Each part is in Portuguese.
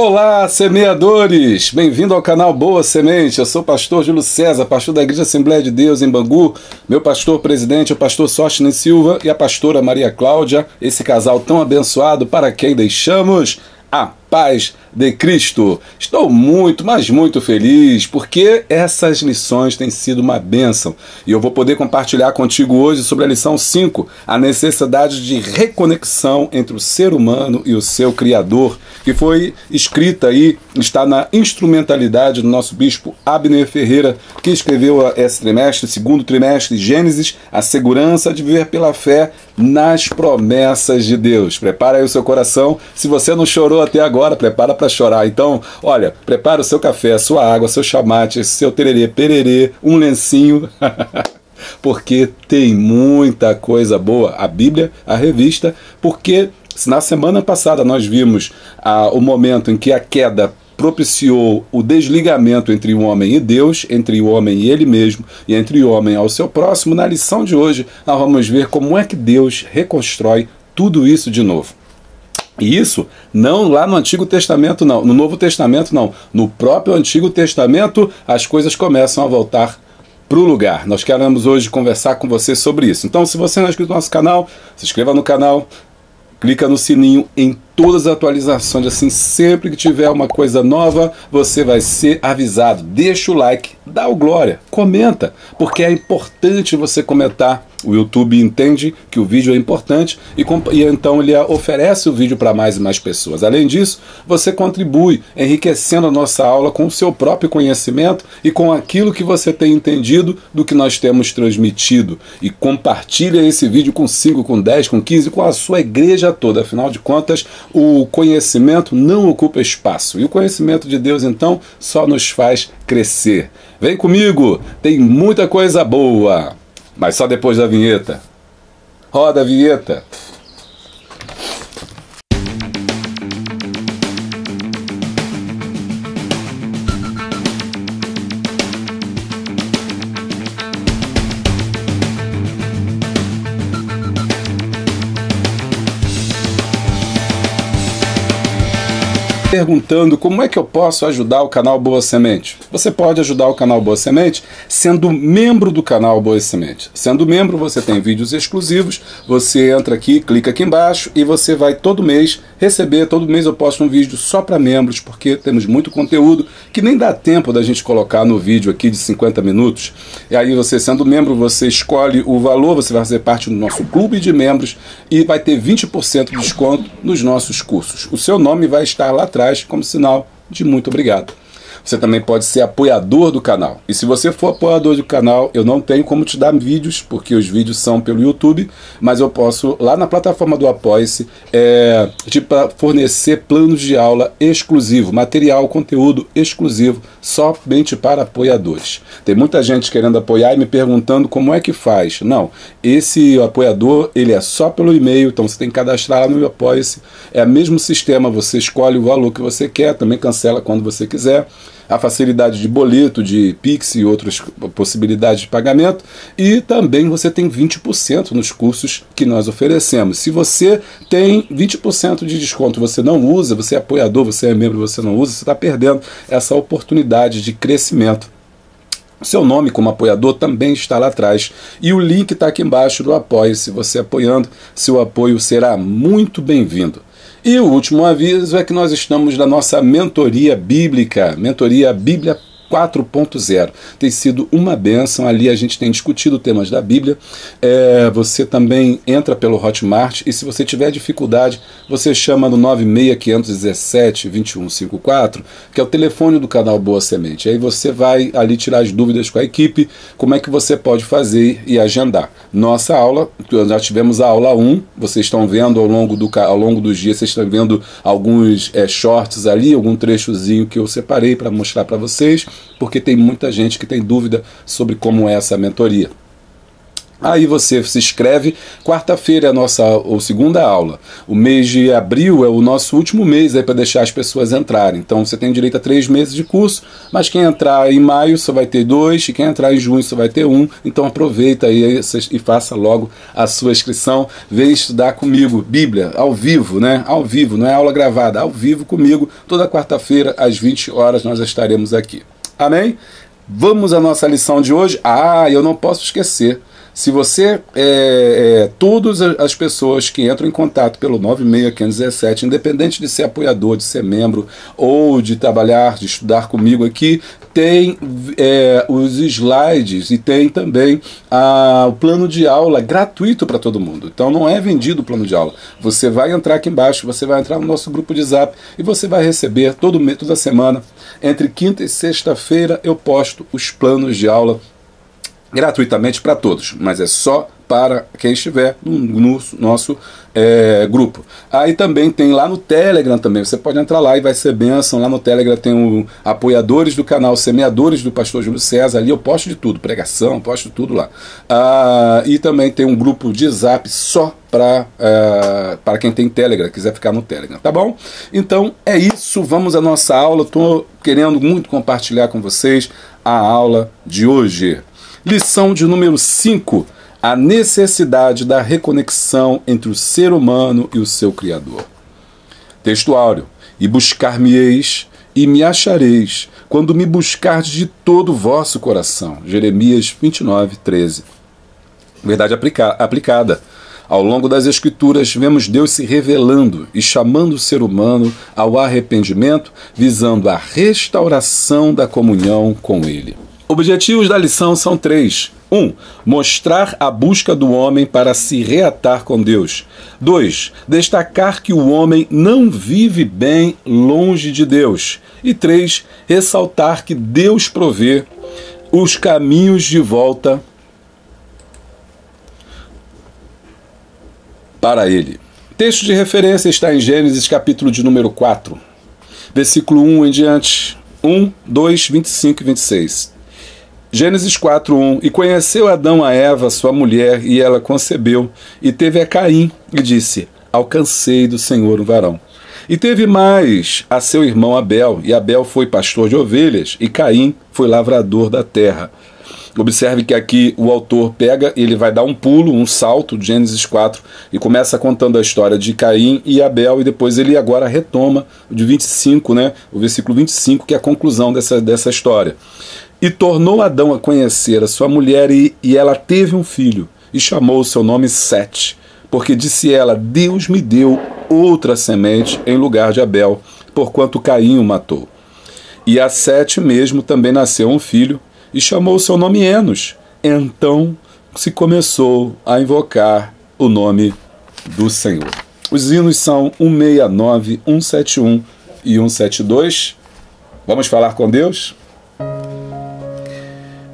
Olá, semeadores! Bem-vindo ao canal Boa Semente. Eu sou o pastor Júlio César, pastor da Igreja Assembleia de Deus em Bangu. Meu pastor presidente é o pastor Sóstenes Silva e a pastora Maria Cláudia. Esse casal tão abençoado para quem deixamos a paz de Cristo. Estou muito, mas muito feliz porque essas lições têm sido uma bênção e eu vou poder compartilhar contigo hoje sobre a lição 5, a necessidade de reconexão entre o ser humano e o seu Criador, que foi escrita aí, está na instrumentalidade do nosso bispo Abner Ferreira, que escreveu esse trimestre, segundo trimestre, Gênesis, a segurança de viver pela fé nas promessas de Deus. Prepara aí o seu coração. Se você não chorou até agora, prepara para chorar. Então, olha, prepara o seu café, a sua água, seu chamate, seu tererê, pererê, um lencinho, porque tem muita coisa boa. A Bíblia, a revista, porque na semana passada nós vimos o momento em que a queda propiciou o desligamento entre o homem e Deus, entre o homem e ele mesmo, e entre o homem ao seu próximo. Na lição de hoje, nós vamos ver como é que Deus reconstrói tudo isso de novo. E isso não lá no Antigo Testamento, não. No Novo Testamento, não. No próprio Antigo Testamento, as coisas começam a voltar para o lugar. Nós queremos hoje conversar com você sobre isso. Então, se você não é inscrito no nosso canal, se inscreva no canal, clica no sininho em todas as atualizações, assim, sempre que tiver uma coisa nova, você vai ser avisado. Deixa o like, dá o glória, comenta, porque é importante você comentar. O YouTube entende que o vídeo é importante e então ele oferece o vídeo para mais e mais pessoas. Além disso, você contribui enriquecendo a nossa aula com o seu próprio conhecimento e com aquilo que você tem entendido do que nós temos transmitido. E compartilha esse vídeo com 5, com 10, com 15, com a sua igreja toda. Afinal de contas, o conhecimento não ocupa espaço. E o conhecimento de Deus, então, só nos faz crescer. Vem comigo, tem muita coisa boa. Mas só depois da vinheta. Roda a vinheta. Perguntando como é que eu posso ajudar o canal Boa Semente. Você pode ajudar o canal Boa Semente sendo membro do canal Boa Semente. Sendo membro, você tem vídeos exclusivos, você entra aqui, clica aqui embaixo e você vai todo mês receber. Todo mês eu posto um vídeo só para membros, porque temos muito conteúdo que nem dá tempo da gente colocar no vídeo aqui de 50 minutos. E aí você sendo membro, você escolhe o valor, você vai fazer parte do nosso clube de membros e vai ter 20% de desconto nos nossos cursos. O seu nome vai estar lá atrás como sinal de muito obrigado. Você também pode ser apoiador do canal. E se você for apoiador do canal, eu não tenho como te dar vídeos, porque os vídeos são pelo YouTube, mas eu posso, lá na plataforma do Apoia-se, fornecer planos de aula exclusivo, material, conteúdo exclusivo, somente para apoiadores. Tem muita gente querendo apoiar e me perguntando como é que faz. Não, esse apoiador, ele é só pelo e-mail, então você tem que cadastrar lá no Apoia-se. É o mesmo sistema, você escolhe o valor que você quer, também cancela quando você quiser. A facilidade de boleto, de Pix e outras possibilidades de pagamento. E também você tem 20% nos cursos que nós oferecemos. Se você tem 20% de desconto, você não usa, você é apoiador, você é membro, você não usa, você está perdendo essa oportunidade de crescimento. Seu nome como apoiador também está lá atrás. E o link está aqui embaixo do Apoie-se. Você apoiando, seu apoio será muito bem-vindo. E o último aviso é que nós estamos na nossa mentoria bíblica, mentoria Bíblia 4.0. Tem sido uma bênção, ali a gente tem discutido temas da Bíblia. Você também entra pelo Hotmart e se você tiver dificuldade, você chama no 96517-2154, que é o telefone do canal Boa Semente. Aí você vai ali tirar as dúvidas com a equipe, como é que você pode fazer e agendar. Nossa aula, já tivemos a aula 1, vocês estão vendo ao longo dos dias, vocês estão vendo alguns shorts ali, algum trechozinho que eu separei para mostrar para vocês, porque tem muita gente que tem dúvida sobre como é essa mentoria. Aí você se inscreve, quarta-feira é a nossa segunda aula. O mês de abril é o nosso último mês para deixar as pessoas entrarem. Então você tem direito a 3 meses de curso, mas quem entrar em maio só vai ter 2, e quem entrar em junho só vai ter 1. Então aproveita aí e faça logo a sua inscrição. Vem estudar comigo, Bíblia, ao vivo, né? Ao vivo, não é aula gravada, ao vivo comigo. Toda quarta-feira, às 20 horas, nós estaremos aqui. Amém? Vamos à nossa lição de hoje. Eu não posso esquecer. Se você, todas as pessoas que entram em contato pelo 96517, independente de ser apoiador, de ser membro, ou de trabalhar, de estudar comigo aqui, tem os slides e tem também o plano de aula gratuito para todo mundo. Então não é vendido o plano de aula. Você vai entrar aqui embaixo, você vai entrar no nosso grupo de Zap e você vai receber toda semana, entre quinta e sexta-feira, eu posto os planos de aula gratuitamente para todos, mas é só para quem estiver no nosso grupo. Aí também tem lá no Telegram também, você pode entrar lá e vai ser bênção. Lá no Telegram tem o apoiadores do canal, semeadores do pastor Júlio César, ali eu posto de tudo, pregação, posto tudo lá. E também tem um grupo de Zap só para quem tem Telegram, quiser ficar no Telegram, tá bom? Então é isso, vamos à nossa aula. Estou querendo muito compartilhar com vocês a aula de hoje. Lição de número 5, a necessidade da reconexão entre o ser humano e o seu Criador. Texto áureo, e buscar-me-eis e me achareis, quando me buscardes de todo o vosso coração. Jeremias 29, 13. Verdade aplicada. Ao longo das Escrituras, vemos Deus se revelando e chamando o ser humano ao arrependimento, visando a restauração da comunhão com Ele. Objetivos da lição são 3. 1. Mostrar a busca do homem para se reatar com Deus. 2. Destacar que o homem não vive bem longe de Deus. E 3. Ressaltar que Deus provê os caminhos de volta para ele. Texto de referência está em Gênesis, capítulo de número 4, versículo 1 em diante. 1, 2, 25 e 26. Gênesis 4, 1. E conheceu Adão a Eva, sua mulher, e ela concebeu, e teve a Caim, e disse: alcancei do Senhor um varão. E teve mais a seu irmão Abel, e Abel foi pastor de ovelhas, e Caim foi lavrador da terra. Observe que aqui o autor pega, ele vai dar um pulo, um salto, de Gênesis 4, e começa contando a história de Caim e Abel, e depois ele agora retoma o de 25, né, o versículo 25, que é a conclusão dessa história. E tornou Adão a conhecer a sua mulher, e ela teve um filho, e chamou o seu nome Sete, porque disse ela: Deus me deu outra semente em lugar de Abel, porquanto Caim o matou. E a Sete mesmo também nasceu um filho, e chamou o seu nome Enos. Então se começou a invocar o nome do Senhor. Os hinos são 169, 171 e 172. Vamos falar com Deus?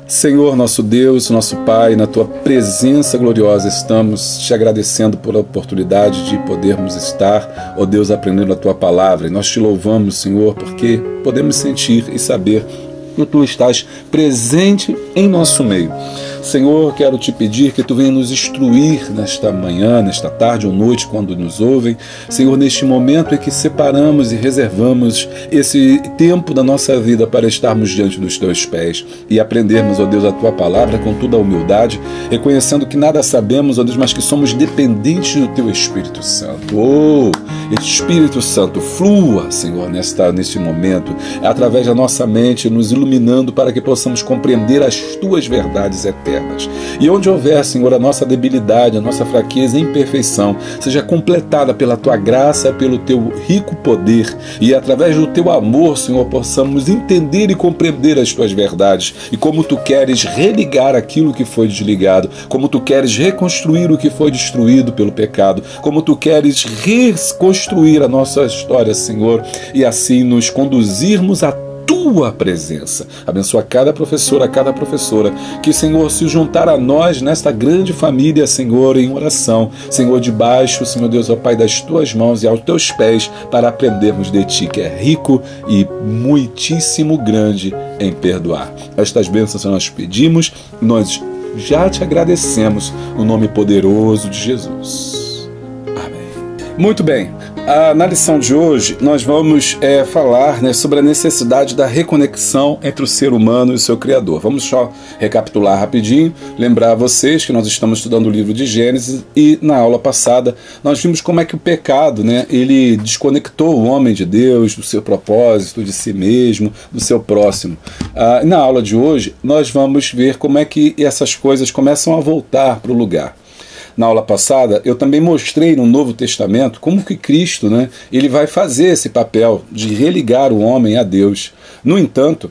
Senhor, nosso Deus, nosso Pai, na Tua presença gloriosa estamos te agradecendo pela oportunidade de podermos estar, ó Deus, aprendendo a Tua palavra. E nós te louvamos, Senhor, porque podemos sentir e saber que Tu estás presente em nosso meio. Senhor, quero te pedir que Tu venha nos instruir nesta manhã, nesta tarde ou noite, quando nos ouvem. Senhor, neste momento em que separamos e reservamos esse tempo da nossa vida para estarmos diante dos Teus pés e aprendermos, ó Deus, a Tua palavra com toda a humildade, reconhecendo que nada sabemos, ó Deus, mas que somos dependentes do Teu Espírito Santo. Oh, Espírito Santo, flua, Senhor, neste momento, através da nossa mente, nos iluminando para que possamos compreender as Tuas verdades eternas. E onde houver, Senhor, a nossa debilidade, a nossa fraqueza e imperfeição, seja completada pela Tua graça, pelo Teu rico poder, e através do Teu amor, Senhor, possamos entender e compreender as Tuas verdades, e como Tu queres religar aquilo que foi desligado, como Tu queres reconstruir o que foi destruído pelo pecado, como Tu queres reconstruir a nossa história, Senhor, e assim nos conduzirmos a Tua presença. Abençoa cada professora, que, Senhor, se juntar a nós nesta grande família, Senhor, em oração, Senhor, debaixo, Senhor Deus, ó Pai, das Tuas mãos e aos Teus pés, para aprendermos de Ti, que é rico e muitíssimo grande em perdoar. Estas bênçãos nós pedimos, nós já te agradecemos no nome poderoso de Jesus. Amém. Muito bem. Na lição de hoje, nós vamos falar, né, sobre a necessidade da reconexão entre o ser humano e o seu Criador. Vamos só recapitular rapidinho, lembrar a vocês que nós estamos estudando o livro de Gênesis e na aula passada nós vimos como é que o pecado, né, ele desconectou o homem de Deus, do seu propósito, de si mesmo, do seu próximo. Na aula de hoje, nós vamos ver como é que essas coisas começam a voltar para o lugar. Na aula passada, eu também mostrei no Novo Testamento como que Cristo, né, ele vai fazer esse papel de religar o homem a Deus. No entanto,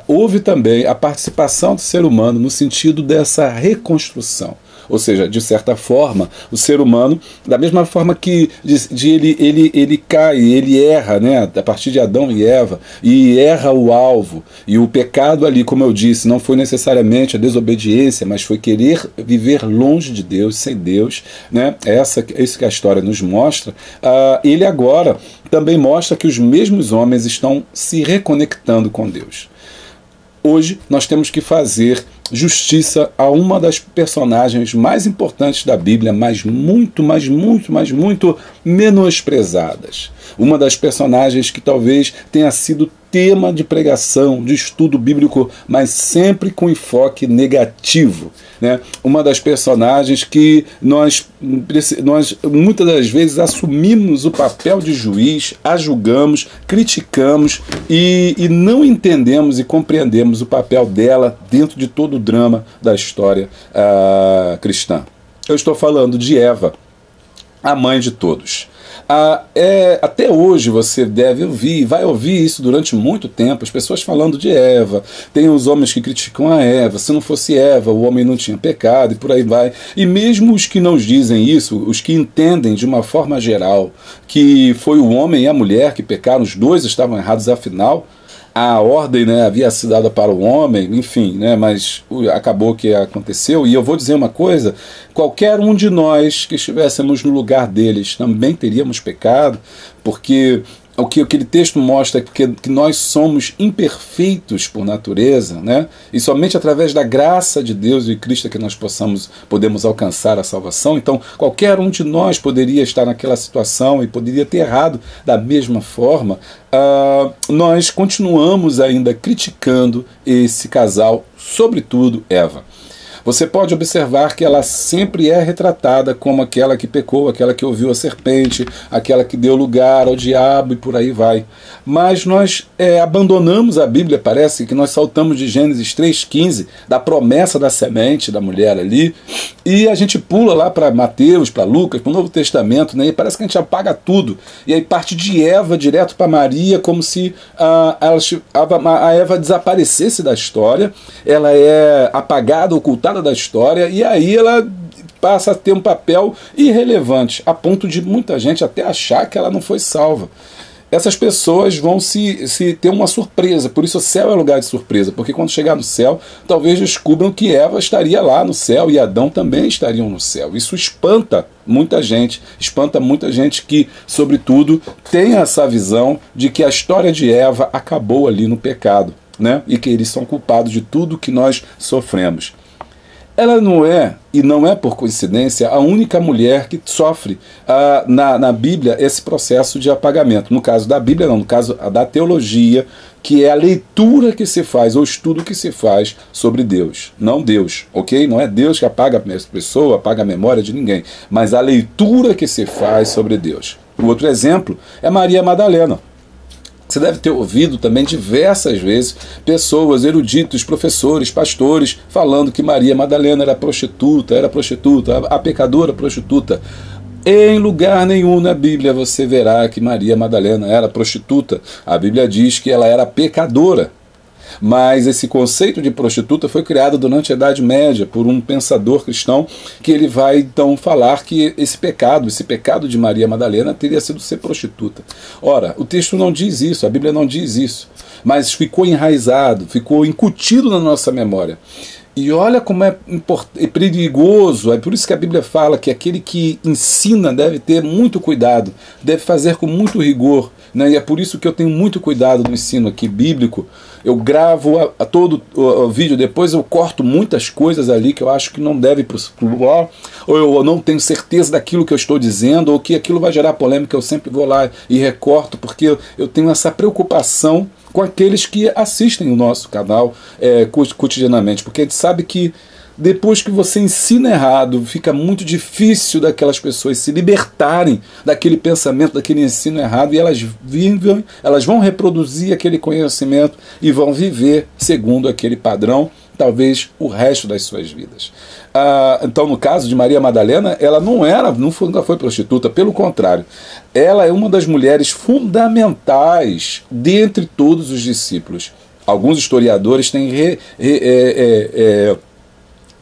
houve também a participação do ser humano no sentido dessa reconstrução. Ou seja, de certa forma, o ser humano, da mesma forma que ele cai, ele erra, né, a partir de Adão e Eva, e erra o alvo. E o pecado ali, como eu disse, não foi necessariamente a desobediência, mas foi querer viver longe de Deus, sem Deus, né? Isso que a história nos mostra. Ele agora também mostra que os mesmos homens estão se reconectando com Deus. Hoje nós temos que fazer justiça a uma das personagens mais importantes da Bíblia, mas muito menosprezadas. Uma das personagens que talvez tenha sido tema de pregação, de estudo bíblico, mas sempre com enfoque negativo, né? Uma das personagens que nós muitas das vezes assumimos o papel de juiz, a julgamos, criticamos e não entendemos e compreendemos o papel dela dentro de todo o drama da história cristã. Eu estou falando de Eva, a mãe de todos. Até hoje você deve ouvir, vai ouvir isso durante muito tempo, as pessoas falando de Eva. Tem os homens que criticam a Eva, se não fosse Eva o homem não tinha pecado, e por aí vai. E mesmo os que não dizem isso, os que entendem de uma forma geral que foi o homem e a mulher que pecaram, os dois estavam errados, afinal a ordem, né, havia sido dada para o homem, enfim, né, mas acabou que aconteceu. E eu vou dizer uma coisa: qualquer um de nós que estivéssemos no lugar deles também teríamos pecado, porque o que aquele texto mostra é que nós somos imperfeitos por natureza, né? E somente através da graça de Deus e Cristo é que nós podemos alcançar a salvação. Então qualquer um de nós poderia estar naquela situação e poderia ter errado da mesma forma. Nós continuamos ainda criticando esse casal, sobretudo Eva. Você pode observar que ela sempre é retratada como aquela que pecou, aquela que ouviu a serpente, aquela que deu lugar ao diabo e por aí vai. Mas nós abandonamos a Bíblia, parece que nós saltamos de Gênesis 3,15, da promessa da semente da mulher ali, e a gente pula lá para Mateus, para Lucas, para o Novo Testamento, né? E parece que a gente apaga tudo. E aí parte de Eva direto para Maria, como se a Eva desaparecesse da história, ela é apagada, ocultada da história, e aí ela passa a ter um papel irrelevante, a ponto de muita gente até achar que ela não foi salva. Essas pessoas vão se ter uma surpresa, por isso o céu é lugar de surpresa, porque quando chegar no céu, talvez descubram que Eva estaria lá no céu e Adão também estariam no céu. Isso espanta muita gente que, sobretudo, tem essa visão de que a história de Eva acabou ali no pecado, né? E que eles são culpados de tudo que nós sofremos. Ela não é, e não é por coincidência, a única mulher que sofre na Bíblia esse processo de apagamento. No caso da Bíblia, não, no caso da teologia, que é a leitura que se faz, ou estudo que se faz sobre Deus. Não Deus, ok? Não é Deus que apaga a pessoa, apaga a memória de ninguém, mas a leitura que se faz sobre Deus. O outro exemplo é Maria Madalena. Você deve ter ouvido também diversas vezes pessoas, eruditos, professores, pastores, falando que Maria Madalena era prostituta, a pecadora prostituta. Em lugar nenhum na Bíblia você verá que Maria Madalena era prostituta. A Bíblia diz que ela era pecadora. Mas esse conceito de prostituta foi criado durante a Idade Média por um pensador cristão, que ele vai então falar que esse pecado de Maria Madalena teria sido ser prostituta. Ora, o texto não diz isso, a Bíblia não diz isso, mas ficou enraizado, ficou incutido na nossa memória. E olha como é perigoso, é por isso que a Bíblia fala que aquele que ensina deve ter muito cuidado, deve fazer com muito rigor, né? E é por isso que eu tenho muito cuidado no ensino aqui bíblico. Eu gravo todo o vídeo, depois eu corto muitas coisas ali que eu acho que não deve pro ar, ou eu não tenho certeza daquilo que eu estou dizendo, ou que aquilo vai gerar polêmica, eu sempre vou lá e recorto, porque eu tenho essa preocupação com aqueles que assistem o nosso canal cotidianamente, porque a gente sabe que depois que você ensina errado, fica muito difícil daquelas pessoas se libertarem daquele pensamento, daquele ensino errado, e elas vão reproduzir aquele conhecimento e vão viver segundo aquele padrão, talvez o resto das suas vidas. Então, no caso de Maria Madalena, ela nunca foi prostituta, pelo contrário, ela é uma das mulheres fundamentais dentre todos os discípulos. Alguns historiadores têm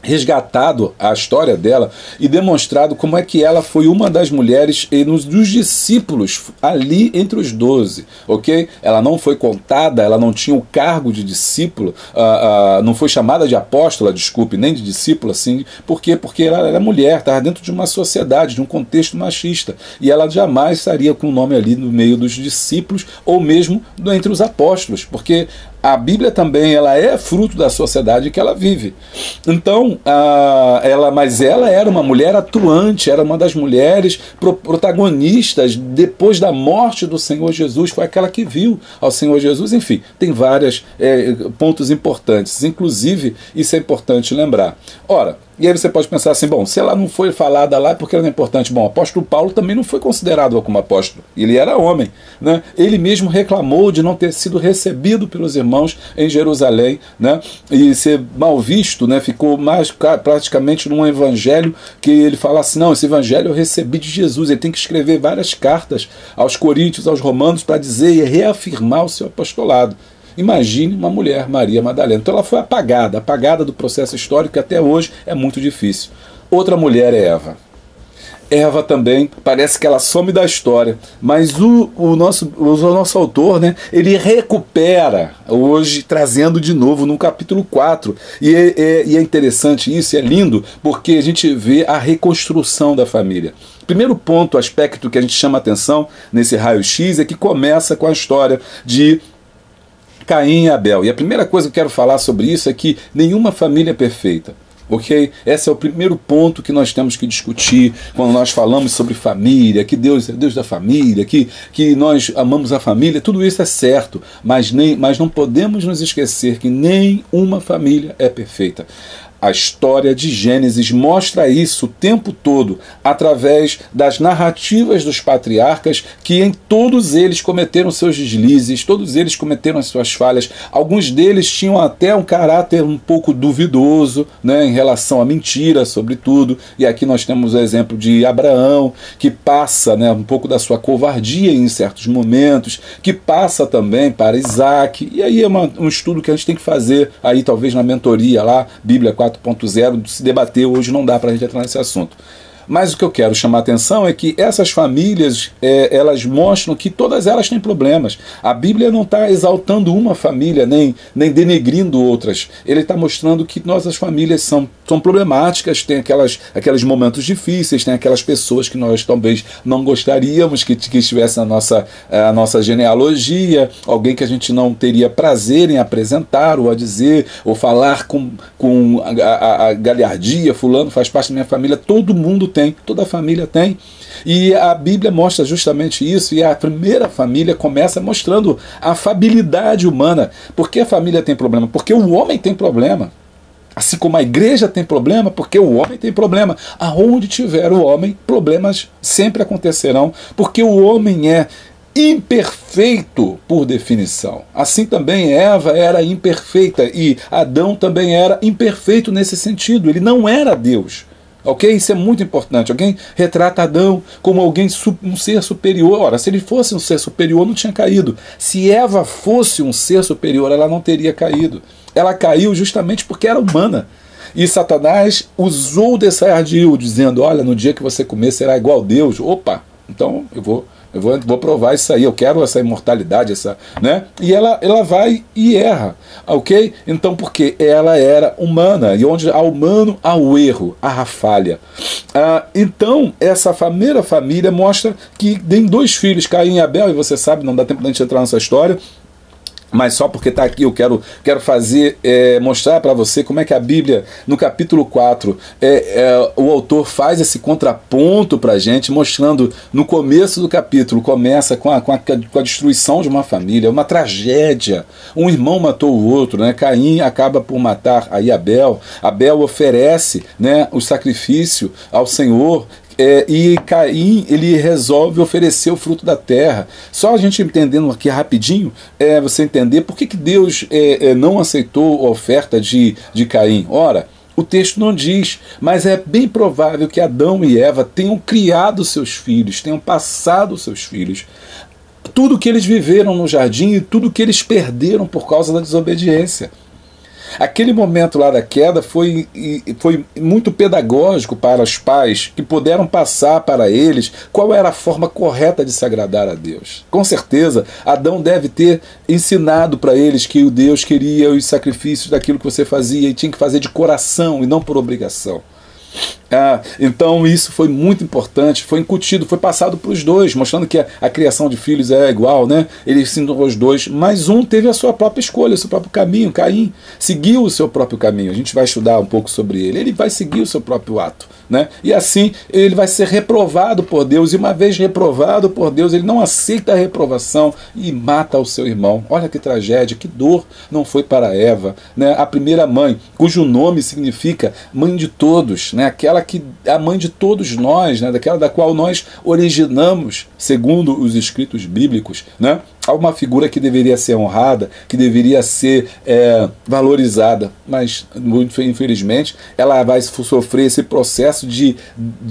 resgatado a história dela e demonstrado como é que ela foi uma das mulheres dos discípulos ali entre os 12, ok? Ela não foi contada, ela não tinha o cargo de discípulo, não foi chamada de apóstola, desculpe, nem de discípula, assim. Por quê? Porque ela era mulher, estava dentro de uma sociedade, de um contexto machista, e ela jamais estaria com o nome ali no meio dos discípulos, ou mesmo entre os apóstolos, porque a Bíblia também ela é fruto da sociedade que ela vive. Então, mas ela era uma mulher atuante, era uma das mulheres protagonistas depois da morte do Senhor Jesus, foi aquela que viu ao Senhor Jesus. Enfim, tem vários pontos importantes, inclusive isso é importante lembrar. Ora, e aí você pode pensar assim, bom, se ela não foi falada lá é porque ela não é importante. Bom, o apóstolo Paulo também não foi considerado como apóstolo, ele era homem, né? Ele mesmo reclamou de não ter sido recebido pelos irmãos em Jerusalém, né? E ser mal visto, né? Ficou mais praticamente num evangelho que ele fala assim, não, esse evangelho eu recebi de Jesus. Ele tem que escrever várias cartas aos coríntios, aos romanos, para dizer e reafirmar o seu apostolado. Imagine uma mulher, Maria Madalena. Então ela foi apagada do processo histórico, que até hoje é muito difícil. Outra mulher é Eva. Eva também, parece que ela some da história, mas o nosso autor, né, ele recupera hoje, trazendo de novo no capítulo 4. E é interessante isso, é lindo, porque a gente vê a reconstrução da família. Primeiro ponto, aspecto que a gente chama atenção nesse raio-x é que começa com a história de Caim e Abel. E a primeira coisa que eu quero falar sobre isso é que nenhuma família é perfeita. Ok? Esse é o primeiro ponto que nós temos que discutir quando nós falamos sobre família, que Deus é Deus da família, que nós amamos a família. Tudo isso é certo, mas não podemos nos esquecer que nenhuma família é perfeita. A história de Gênesis mostra isso o tempo todo, através das narrativas dos patriarcas, que em todos eles cometeram seus deslizes, todos eles cometeram as suas falhas. Alguns deles tinham até um caráter um pouco duvidoso, né, em relação à mentira, sobretudo. E aqui nós temos o exemplo de Abraão, que passa, né, um pouco da sua covardia em certos momentos, que passa também para Isaac. E aí é um estudo que a gente tem que fazer, aí talvez na mentoria lá, Bíblia 4.0, se debater hoje, não dá para a gente entrar nesse assunto. Mas o que eu quero chamar a atenção é que essas famílias, elas mostram que todas elas têm problemas. A Bíblia não está exaltando uma família, nem denegrindo outras. Ele está mostrando que nossas famílias são problemáticas, tem aqueles momentos difíceis, tem aquelas pessoas que nós talvez não gostaríamos que estivesse na nossa genealogia, alguém que a gente não teria prazer em apresentar, ou a dizer, ou falar com a galhardia, fulano faz parte da minha família. Todo mundo tem, toda a família tem, e a Bíblia mostra justamente isso. E a primeira família começa mostrando a afabilidade humana. Por que a família tem problema? Porque o homem tem problema. Assim como a igreja tem problema, porque o homem tem problema. Aonde tiver o homem, problemas sempre acontecerão, porque o homem é imperfeito por definição. Assim também Eva era imperfeita, e Adão também era imperfeito nesse sentido. Ele não era Deus. Ok? Isso é muito importante. Alguém retrata Adão como um ser superior. Ora, se ele fosse um ser superior, não tinha caído. Se Eva fosse um ser superior, ela não teria caído. Ela caiu justamente porque era humana. E Satanás usou desse ardil, dizendo, olha, no dia que você comer será igual a Deus. Opa, então eu vou eu vou provar isso aí, eu quero essa imortalidade, né? E ela vai e erra, ok? Então, porque ela era humana, e onde há humano, há o erro, há a falha. Então, essa primeira família mostra que tem dois filhos, Caim e Abel, e você sabe, não dá tempo de a gente entrar nessa história, mas só porque está aqui eu quero fazer, mostrar para você como é que a Bíblia, no capítulo 4, o autor faz esse contraponto para a gente, mostrando no começo do capítulo, começa com a destruição de uma família, uma tragédia. Um irmão matou o outro, né? Caim acaba por matar aí Abel. Abel oferece, né, o sacrifício ao Senhor. E Caim, ele resolve oferecer o fruto da terra. Só a gente entendendo aqui rapidinho, você entender por que Deus não aceitou a oferta de Caim. Ora, o texto não diz, mas é bem provável que Adão e Eva tenham criado seus filhos, tenham passado seus filhos. Tudo que eles viveram no jardim e tudo que eles perderam por causa da desobediência. Aquele momento lá da queda foi muito pedagógico para os pais, que puderam passar para eles qual era a forma correta de se agradar a Deus. Com certeza, Adão deve ter ensinado para eles que o Deus queria os sacrifícios daquilo que você fazia e tinha que fazer de coração e não por obrigação. Então isso foi muito importante, foi incutido, foi passado para os dois, mostrando que a criação de filhos é igual, né? Ele ensinou os dois, mas um teve a sua própria escolha, o seu próprio caminho. Caim seguiu o seu próprio caminho. A gente vai estudar um pouco sobre ele. Ele vai seguir o seu próprio ato, né? E assim ele vai ser reprovado por Deus, e uma vez reprovado por Deus, ele não aceita a reprovação e mata o seu irmão. Olha que tragédia, que dor não foi para Eva, né? A primeira mãe, cujo nome significa mãe de todos, né? Aquela que é a mãe de todos nós, né? Daquela da qual nós originamos, segundo os escritos bíblicos, né? Há uma figura que deveria ser honrada, que deveria ser valorizada, mas muito infelizmente ela vai sofrer esse processo de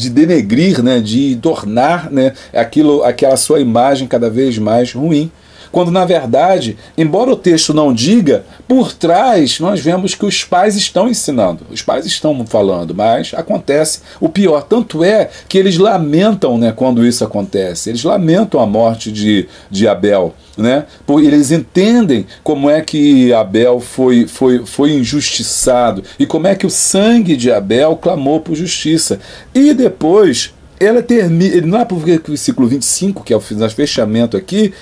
denegrir, né? De tornar, né? Aquela sua imagem cada vez mais ruim. Quando, na verdade, embora o texto não diga, por trás nós vemos que os pais estão ensinando, os pais estão falando, mas acontece o pior. Tanto é que eles lamentam, né, quando isso acontece, eles lamentam a morte de Abel, né? Eles entendem como é que Abel foi injustiçado e como é que o sangue de Abel clamou por justiça. E depois, ela termina, lá para o versículo 25, que é o fechamento aqui,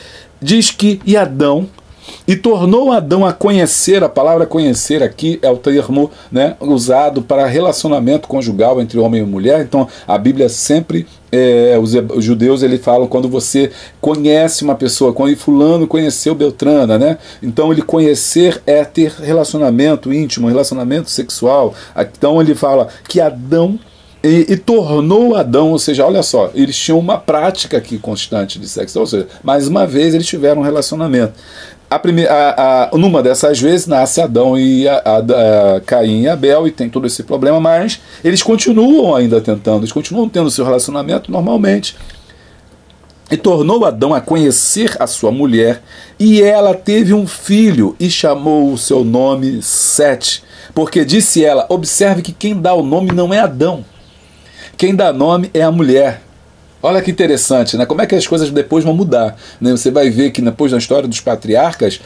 diz que e tornou Adão a conhecer. A palavra conhecer aqui é o termo, né, usado para relacionamento conjugal entre homem e mulher. Então a Bíblia sempre, os judeus eles falam quando você conhece uma pessoa, quando fulano conheceu Beltrana, né? Então ele conhecer é ter relacionamento íntimo, relacionamento sexual. Então ele fala que Adão e tornou Adão, ou seja, olha só, eles tinham uma prática aqui constante de sexo, ou seja, mais uma vez eles tiveram um relacionamento. Numa dessas vezes nasce Adão e Caim e Abel, e tem todo esse problema, mas eles continuam ainda tentando, eles continuam tendo seu relacionamento normalmente. E tornou Adão a conhecer a sua mulher, e ela teve um filho, e chamou o seu nome Sete, porque disse ela, observe que quem dá o nome não é Adão, quem dá nome é a mulher. Olha que interessante, né? Como é que as coisas depois vão mudar, né? Você vai ver que depois da história dos patriarcas,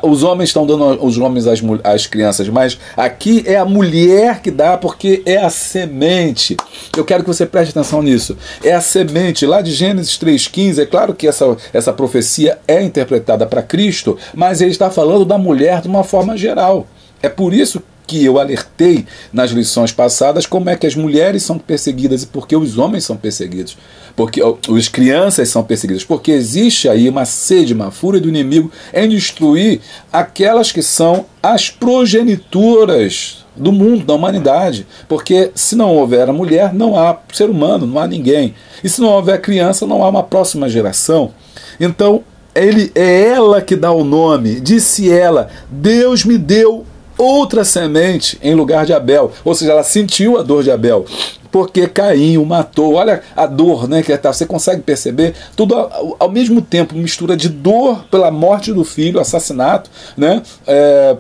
os homens estão dando os nomes às crianças, mas aqui é a mulher que dá, porque é a semente. Eu quero que você preste atenção nisso. É a semente, lá de Gênesis 3,15, é claro que essa profecia é interpretada para Cristo, mas ele está falando da mulher de uma forma geral. É por isso que eu alertei nas lições passadas como é que as mulheres são perseguidas e por que os homens são perseguidos, porque as crianças são perseguidas, porque existe aí uma sede, uma fúria do inimigo em destruir aquelas que são as progenitoras do mundo, da humanidade, porque se não houver a mulher, não há ser humano, não há ninguém, e se não houver criança, não há uma próxima geração. Então é ela que dá o nome, disse ela, Deus me deu outra semente em lugar de Abel, ou seja, ela sentiu a dor de Abel, porque Caim o matou. Olha a dor, né? Você consegue perceber? Tudo ao mesmo tempo, mistura de dor pela morte do filho, assassinato, né?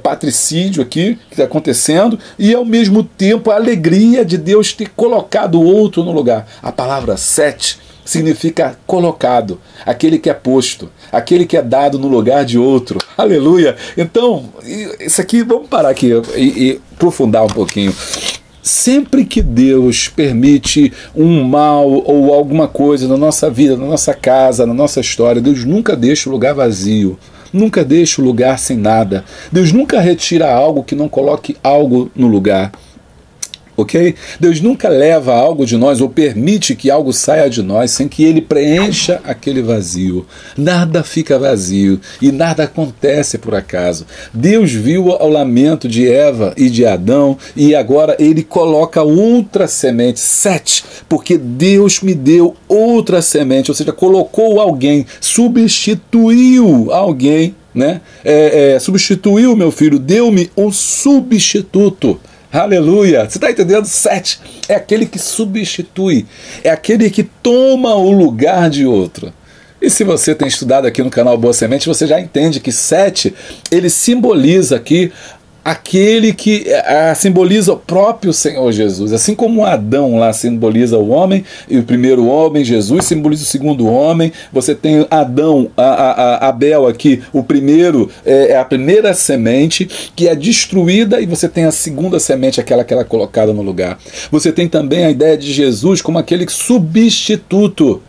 Patricídio aqui, que está acontecendo, e ao mesmo tempo a alegria de Deus ter colocado outro no lugar. A palavra Sete significa colocado, aquele que é posto, aquele que é dado no lugar de outro. Aleluia! Então, isso aqui, vamos parar aqui e aprofundar um pouquinho. Sempre que Deus permite um mal ou alguma coisa na nossa vida, na nossa casa, na nossa história, Deus nunca deixa o lugar vazio, nunca deixa o lugar sem nada. Deus nunca retira algo que não coloque algo no lugar. Ok? Deus nunca leva algo de nós ou permite que algo saia de nós sem que Ele preencha aquele vazio. Nada fica vazio e nada acontece por acaso. Deus viu o lamento de Eva e de Adão e agora Ele coloca outra semente, Sete, porque Deus me deu outra semente, ou seja, colocou alguém, substituiu alguém, né? Substituiu meu filho, deu-me um substituto. Aleluia! Você está entendendo? Sete é aquele que substitui, é aquele que toma o lugar de outro. E se você tem estudado aqui no canal Boa Semente, você já entende que Sete, ele simboliza aqui aquele que simboliza o próprio Senhor Jesus. Assim como Adão lá simboliza o homem, e o primeiro homem, Jesus, simboliza o segundo homem. Você tem Adão, Abel aqui, o primeiro, é a primeira semente que é destruída, e você tem a segunda semente, aquela que ela é colocada no lugar. Você tem também a ideia de Jesus como aquele substituto,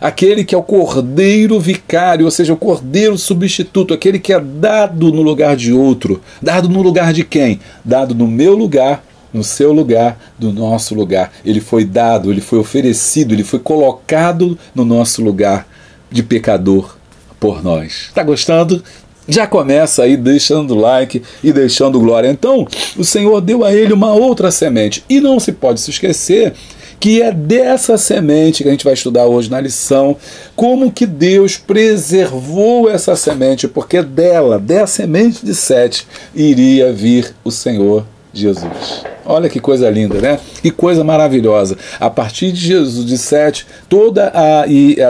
aquele que é o cordeiro vicário, ou seja, o cordeiro substituto, aquele que é dado no lugar de outro. Dado no lugar de quem? Dado no meu lugar, no seu lugar, do nosso lugar. Ele foi dado, ele foi oferecido, ele foi colocado no nosso lugar de pecador por nós. Está gostando? Já começa aí deixando like e deixando glória. Então, o Senhor deu a ele uma outra semente. E não se pode se esquecer que é dessa semente que a gente vai estudar hoje na lição, como que Deus preservou essa semente, porque da semente de Sete, iria vir o Senhor Jesus. Olha que coisa linda, né? Que coisa maravilhosa. A partir de Jesus, de Sete, toda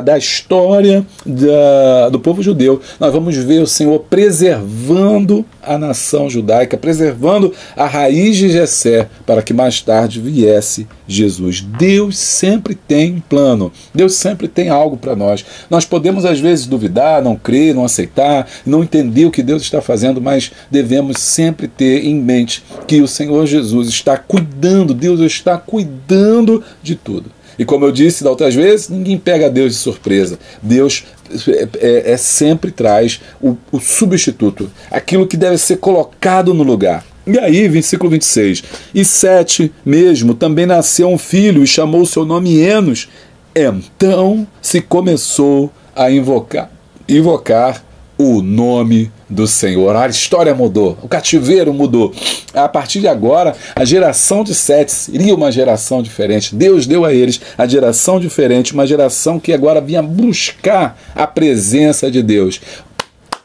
da história do povo judeu, nós vamos ver o Senhor preservando a nação judaica, preservando a raiz de Jessé, para que mais tarde viesse Jesus. Deus sempre tem um plano, Deus sempre tem algo para nós. Nós podemos às vezes duvidar, não crer, não aceitar, não entender o que Deus está fazendo, mas devemos sempre ter em mente que o Senhor Jesus está cuidando, Deus está cuidando de tudo. E como eu disse da outras vezes, ninguém pega Deus de surpresa. Deus sempre traz o substituto, aquilo que deve ser colocado no lugar. E aí, versículo 26, e Sete mesmo também nasceu um filho e chamou o seu nome Enos. Então se começou a invocar o nome do Senhor. A história mudou, o cativeiro mudou. A partir de agora, a geração de Sete seria uma geração diferente. Deus deu a eles a geração diferente, uma geração que agora vinha buscar a presença de Deus.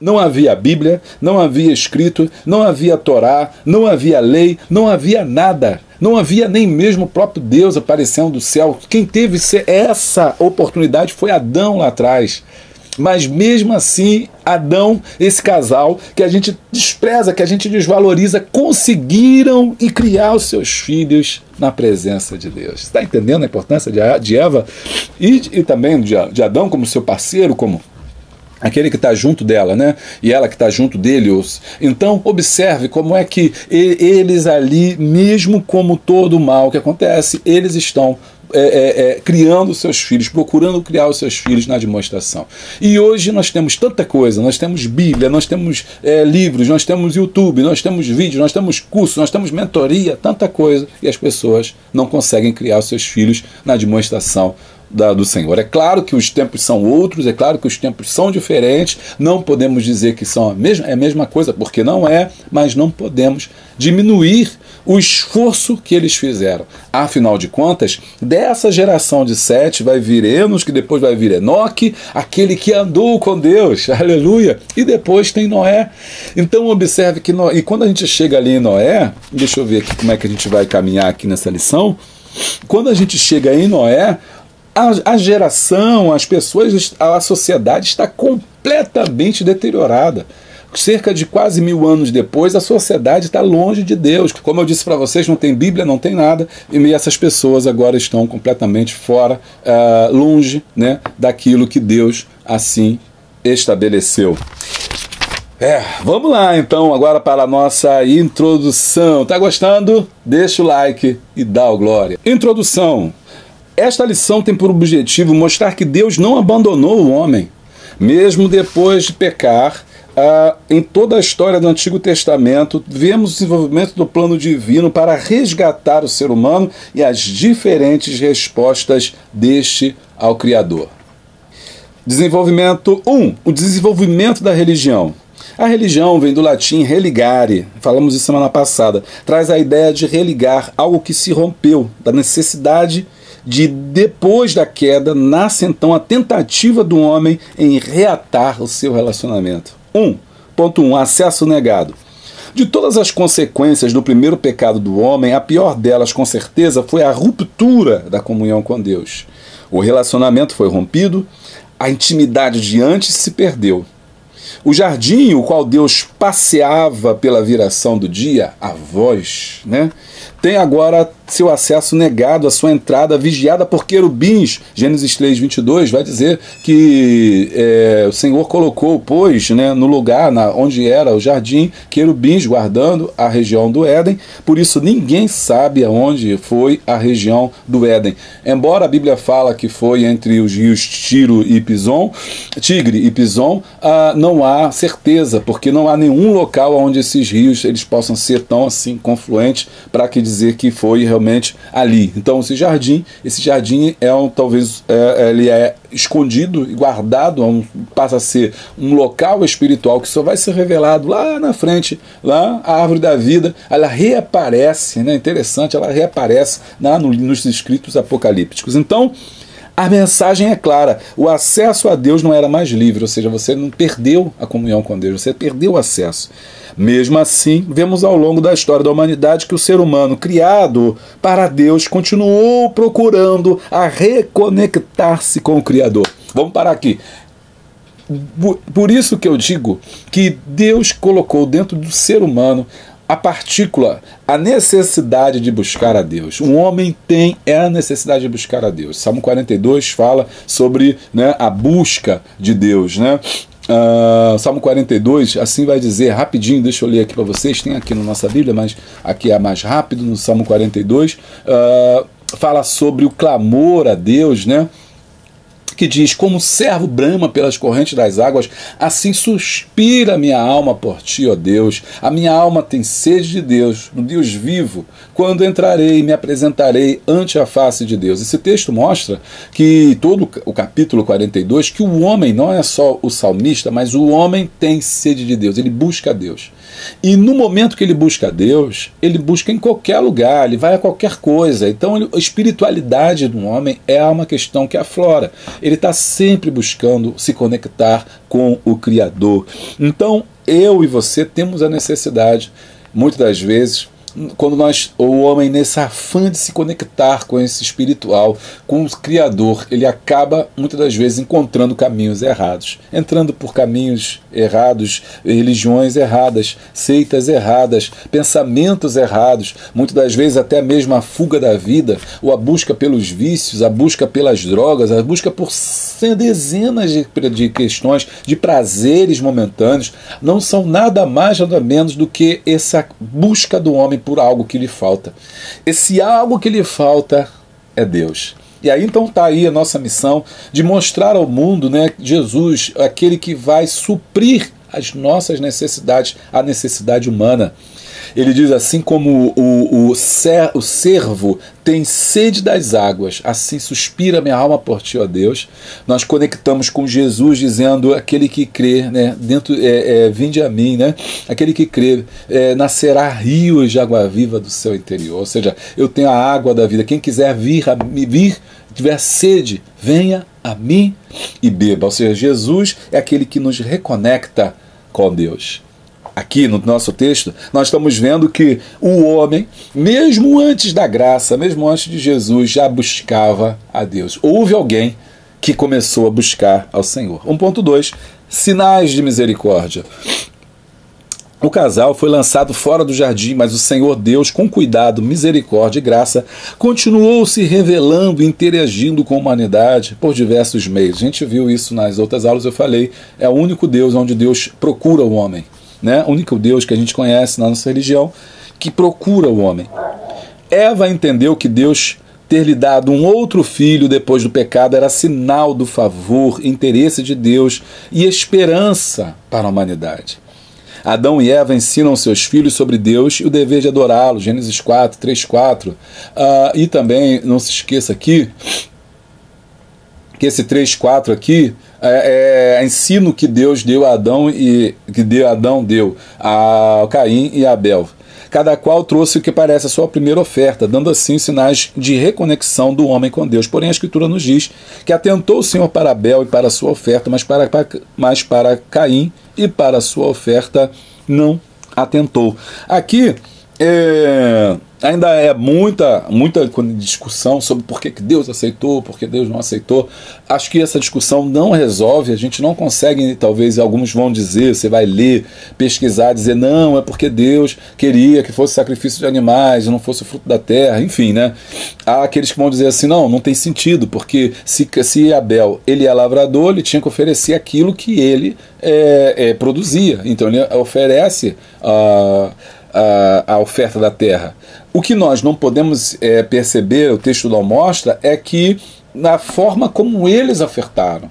Não havia Bíblia, não havia escrito, não havia Torá, não havia lei, não havia nada. Não havia nem mesmo o próprio Deus aparecendo do céu. Quem teve essa oportunidade foi Adão lá atrás. Mas mesmo assim, Adão, esse casal que a gente despreza, que a gente desvaloriza, conseguiram e criar os seus filhos na presença de Deus. Está entendendo a importância de Eva e também de Adão como seu parceiro, como aquele que está junto dela, né? E ela que está junto dele. Então, observe como é que eles ali, mesmo como todo o mal que acontece, eles estão criando seus filhos, procurando criar os seus filhos na demonstração. E hoje nós temos tanta coisa, nós temos Bíblia, nós temos livros, nós temos YouTube, nós temos vídeos, nós temos cursos, nós temos mentoria, tanta coisa, e as pessoas não conseguem criar os seus filhos na demonstração do Senhor. É claro que os tempos são outros, é claro que os tempos são diferentes, não podemos dizer que são a mesma coisa, porque não é, mas não podemos diminuir o esforço que eles fizeram. Afinal de contas, dessa geração de Sete vai vir Enos, que depois vai vir Enoque, aquele que andou com Deus, aleluia, e depois tem Noé. Então observe que e quando a gente chega ali em Noé, deixa eu ver aqui como é que a gente vai caminhar aqui nessa lição. Quando a gente chega em Noé, a geração, as pessoas, a sociedade está completamente deteriorada. cerca de quase 1000 anos depois, a sociedade está longe de Deus. Como eu disse para vocês, não tem Bíblia, não tem nada, e essas pessoas agora estão completamente fora, longe, né, daquilo que Deus assim estabeleceu. Vamos lá então agora para a nossa introdução. Tá gostando? Deixa o like e dá o glória. Introdução. Esta lição tem por objetivo mostrar que Deus não abandonou o homem, mesmo depois de pecar. Em toda a história do Antigo Testamento, vemos o desenvolvimento do plano divino para resgatar o ser humano e as diferentes respostas deste ao Criador. Desenvolvimento 1. O desenvolvimento da religião. A religião vem do latim religare, falamos isso semana passada, traz a ideia de religar algo que se rompeu, da necessidade de, depois da queda, nasce então a tentativa do homem em reatar o seu relacionamento. 1.1. Acesso negado. De todas as consequências do primeiro pecado do homem, a pior delas, com certeza, foi a ruptura da comunhão com Deus. O relacionamento foi rompido, a intimidade de antes se perdeu. O jardim, o qual Deus passeava pela viração do dia, a voz, né, tem agora seu acesso negado, a sua entrada vigiada por querubins. Gênesis 3:22 vai dizer que o Senhor colocou, pois, né, no lugar onde era o jardim, querubins guardando a região do Éden. Por isso ninguém sabe aonde foi a região do Éden. Embora a Bíblia fala que foi entre os rios Tigre e Pison, não há certeza, porque não há nenhum local onde esses rios eles possam ser tão assim confluentes para que dizer que foi realmente ali. Então esse jardim talvez ele é escondido e guardado, passa a ser um local espiritual que só vai ser revelado lá na frente, lá a árvore da vida, ela reaparece, né? Interessante, ela reaparece nos escritos apocalípticos. Então a mensagem é clara, o acesso a Deus não era mais livre, ou seja, você não perdeu a comunhão com Deus, você perdeu o acesso. Mesmo assim, vemos ao longo da história da humanidade que o ser humano, criado para Deus, continuou procurando a reconectar-se com o Criador. Vamos parar aqui. Por isso que eu digo que Deus colocou dentro do ser humano a partícula, a necessidade de buscar a Deus. O homem tem a necessidade de buscar a Deus. Salmo 42 fala sobre, né, a busca de Deus, né? Salmo 42, assim vai dizer, rapidinho, deixa eu ler aqui para vocês, tem aqui na nossa Bíblia, mas aqui é mais rápido, no Salmo 42, fala sobre o clamor a Deus, né? Que diz, como o servo brama pelas correntes das águas, assim suspira a minha alma por ti, ó Deus. A minha alma tem sede de Deus, do Deus vivo. Quando entrarei e me apresentarei ante a face de Deus. Esse texto mostra que todo o capítulo 42, que o homem não é só o salmista, mas o homem tem sede de Deus, ele busca a Deus. E no momento que ele busca a Deus, ele busca em qualquer lugar, ele vai a qualquer coisa. Então a espiritualidade do homem é uma questão que aflora. Ele está sempre buscando se conectar com o Criador. Então eu e você temos a necessidade, muitas das vezes, quando o homem, nesse afã de se conectar com esse espiritual, com o Criador, ele acaba muitas das vezes encontrando caminhos errados, entrando por caminhos errados, religiões erradas, seitas erradas, pensamentos errados, muitas das vezes até mesmo a fuga da vida, ou a busca pelos vícios, a busca pelas drogas, a busca por dezenas de questões, de prazeres momentâneos, não são nada mais, nada menos do que essa busca do homem por algo que lhe falta. Esse algo que lhe falta é Deus. E aí então está aí a nossa missão de mostrar ao mundo, né, Jesus, aquele que vai suprir as nossas necessidades, a necessidade humana. Ele diz assim como o servo tem sede das águas, assim suspira minha alma por ti, ó Deus. Nós conectamos com Jesus dizendo, aquele que crê, né, vinde a mim, né, aquele que crê, nascerá rios de água viva do seu interior. Ou seja, eu tenho a água da vida. Quem quiser vir, tiver sede, venha a mim e beba. Ou seja, Jesus é aquele que nos reconecta com Deus. Aqui no nosso texto, nós estamos vendo que o homem, mesmo antes da graça, mesmo antes de Jesus, já buscava a Deus. Houve alguém que começou a buscar ao Senhor. 1.2, sinais de misericórdia. O casal foi lançado fora do jardim, mas o Senhor Deus, com cuidado, misericórdia e graça, continuou se revelando e interagindo com a humanidade por diversos meios. A gente viu isso nas outras aulas, eu falei, é o único Deus onde Deus procura o homem, né? O único Deus que a gente conhece na nossa religião que procura o homem. Eva entendeu que Deus ter lhe dado um outro filho depois do pecado era sinal do favor, interesse de Deus e esperança para a humanidade. Adão e Eva ensinam seus filhos sobre Deus e o dever de adorá-lo, Gênesis 4, 3, 4. E também, não se esqueça aqui, que esse 3, 4 aqui é ensino que Deus deu a Adão e que Adão deu a Caim e a Abel. Cada qual trouxe o que parece a sua primeira oferta, dando assim sinais de reconexão do homem com Deus. Porém, a Escritura nos diz que atentou o Senhor para Abel e para a sua oferta, mas para Caim e para a sua oferta não atentou. Aqui ainda é muita discussão sobre por que Deus aceitou, por que Deus não aceitou. Acho que essa discussão não resolve, a gente não consegue, talvez alguns vão dizer, você vai ler, pesquisar, dizer, não, é porque Deus queria que fosse sacrifício de animais, não fosse o fruto da terra, enfim, né? Há aqueles que vão dizer assim, não tem sentido, porque se Abel, ele é lavrador, ele tinha que oferecer aquilo que ele produzia, então ele oferece a oferta da terra. O que nós não podemos perceber, o texto não mostra, é que na forma como eles ofertaram.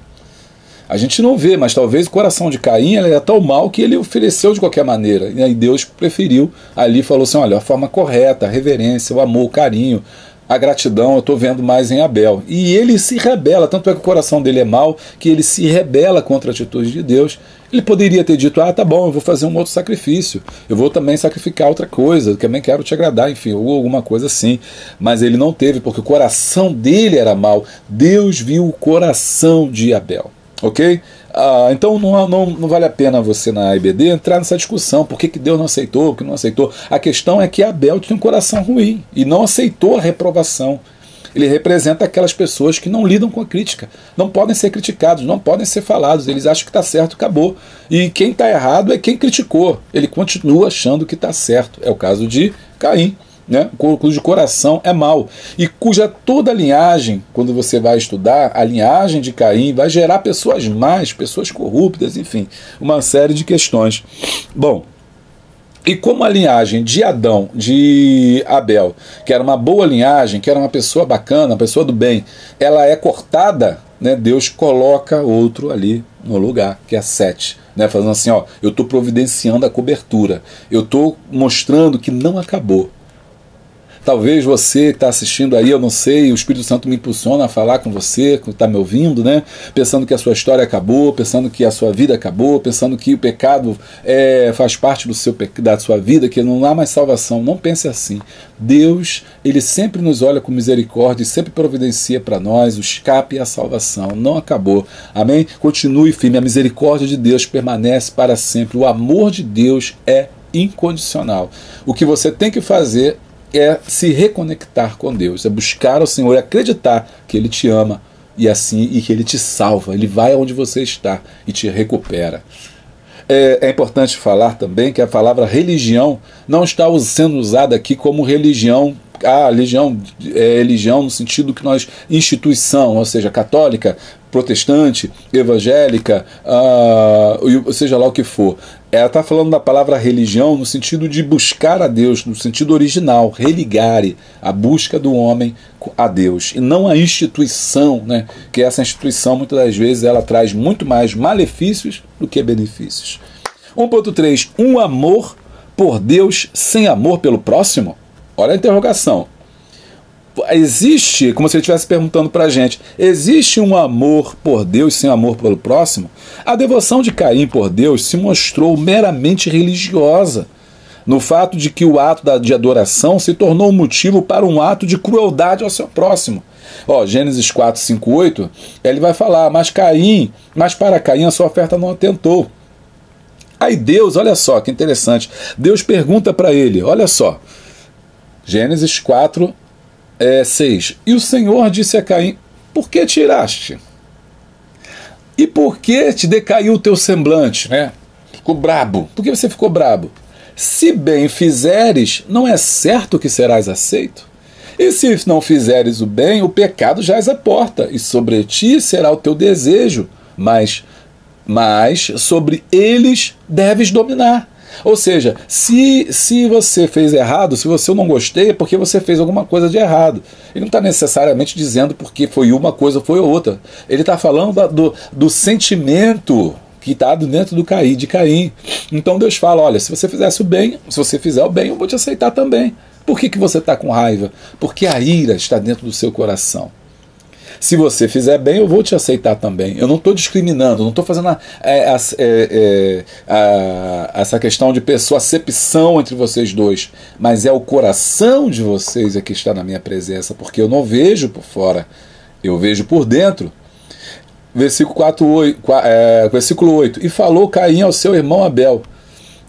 A gente não vê, mas talvez o coração de Caim era tão mau que ele ofereceu de qualquer maneira. E aí Deus preferiu, ali falou assim, olha, a forma correta, a reverência, o amor, o carinho, a gratidão eu estou vendo mais em Abel. E ele se rebela, tanto é que o coração dele é mau, que ele se rebela contra a atitude de Deus. Ele poderia ter dito, tá bom, eu vou fazer um outro sacrifício, eu vou também sacrificar outra coisa, eu também quero te agradar, enfim, ou alguma coisa assim. Mas ele não teve, porque o coração dele era mau. Deus viu o coração de Abel, ok? Então não vale a pena você na IBD entrar nessa discussão, por que Deus não aceitou, por que não aceitou. A questão é que Abel tinha um coração ruim e não aceitou a reprovação. Ele representa aquelas pessoas que não lidam com a crítica, não podem ser criticados, não podem ser falados, eles acham que está certo, acabou. E quem está errado é quem criticou, ele continua achando que está certo. É o caso de Caim, né? Cujo coração é mau e cuja toda a linhagem, quando você vai estudar, a linhagem de Caim vai gerar pessoas más, pessoas corruptas, enfim, uma série de questões. Bom, e como a linhagem de Adão, de Abel, que era uma boa linhagem, que era uma pessoa bacana, uma pessoa do bem, ela é cortada, né? Deus coloca outro ali no lugar, que é Sete, né? Falando assim, eu estou providenciando a cobertura, eu estou mostrando que não acabou. Talvez você que está assistindo aí, eu não sei, o Espírito Santo me impulsiona a falar com você, que está me ouvindo, né? Pensando que a sua história acabou, pensando que a sua vida acabou, pensando que o pecado faz parte da sua vida, que não há mais salvação. Não pense assim. Deus, ele sempre nos olha com misericórdia e sempre providencia para nós o escape e a salvação. Não acabou. Amém? Continue firme. A misericórdia de Deus permanece para sempre. O amor de Deus é incondicional. O que você tem que fazer é se reconectar com Deus, é buscar o Senhor, é acreditar que Ele te ama e que Ele te salva, Ele vai aonde você está e te recupera. É importante falar também que a palavra religião não está sendo usada aqui como religião. Religião no sentido que nós, instituição, ou seja, católica, protestante, evangélica, seja lá o que for. Ela está falando da palavra religião no sentido de buscar a Deus, no sentido original, religare, a busca do homem a Deus, e não a instituição, né? Que essa instituição, muitas das vezes, ela traz muito mais malefícios do que benefícios. 1.3. Um amor por Deus sem amor pelo próximo? Olha a interrogação. Existe, como se ele estivesse perguntando para a gente, existe um amor por Deus sem amor pelo próximo? A devoção de Caim por Deus se mostrou meramente religiosa, no fato de que o ato de adoração se tornou motivo para um ato de crueldade ao seu próximo. Gênesis 4, 5, 8, ele vai falar, mas para Caim a sua oferta não atentou. Aí Deus, olha só que interessante, Deus pergunta para ele, olha só, Gênesis 4, 6. E o Senhor disse a Caim, por que tiraste? E por que te decaiu o teu semblante? Né? ficou brabo. Por que você ficou brabo? Se bem fizeres, não é certo que serás aceito? E se não fizeres o bem, o pecado jaz à porta, e sobre ti será o teu desejo, mas sobre eles deves dominar. Ou seja, se você fez errado, se você não gostei, é porque você fez alguma coisa de errado. Ele não está necessariamente dizendo porque foi uma coisa ou foi outra. Ele está falando do sentimento que está dentro de Caim. Então Deus fala, olha, se você fizesse o bem, se você fizer o bem, eu vou te aceitar também. Por que você está com raiva? Porque a ira está dentro do seu coração. Se você fizer bem, eu vou te aceitar também. Eu não estou discriminando, não estou fazendo essa questão de acepção entre vocês dois, mas é o coração de vocês que está na minha presença, porque eu não vejo por fora, eu vejo por dentro. Versículo 8. E falou Caim ao seu irmão Abel.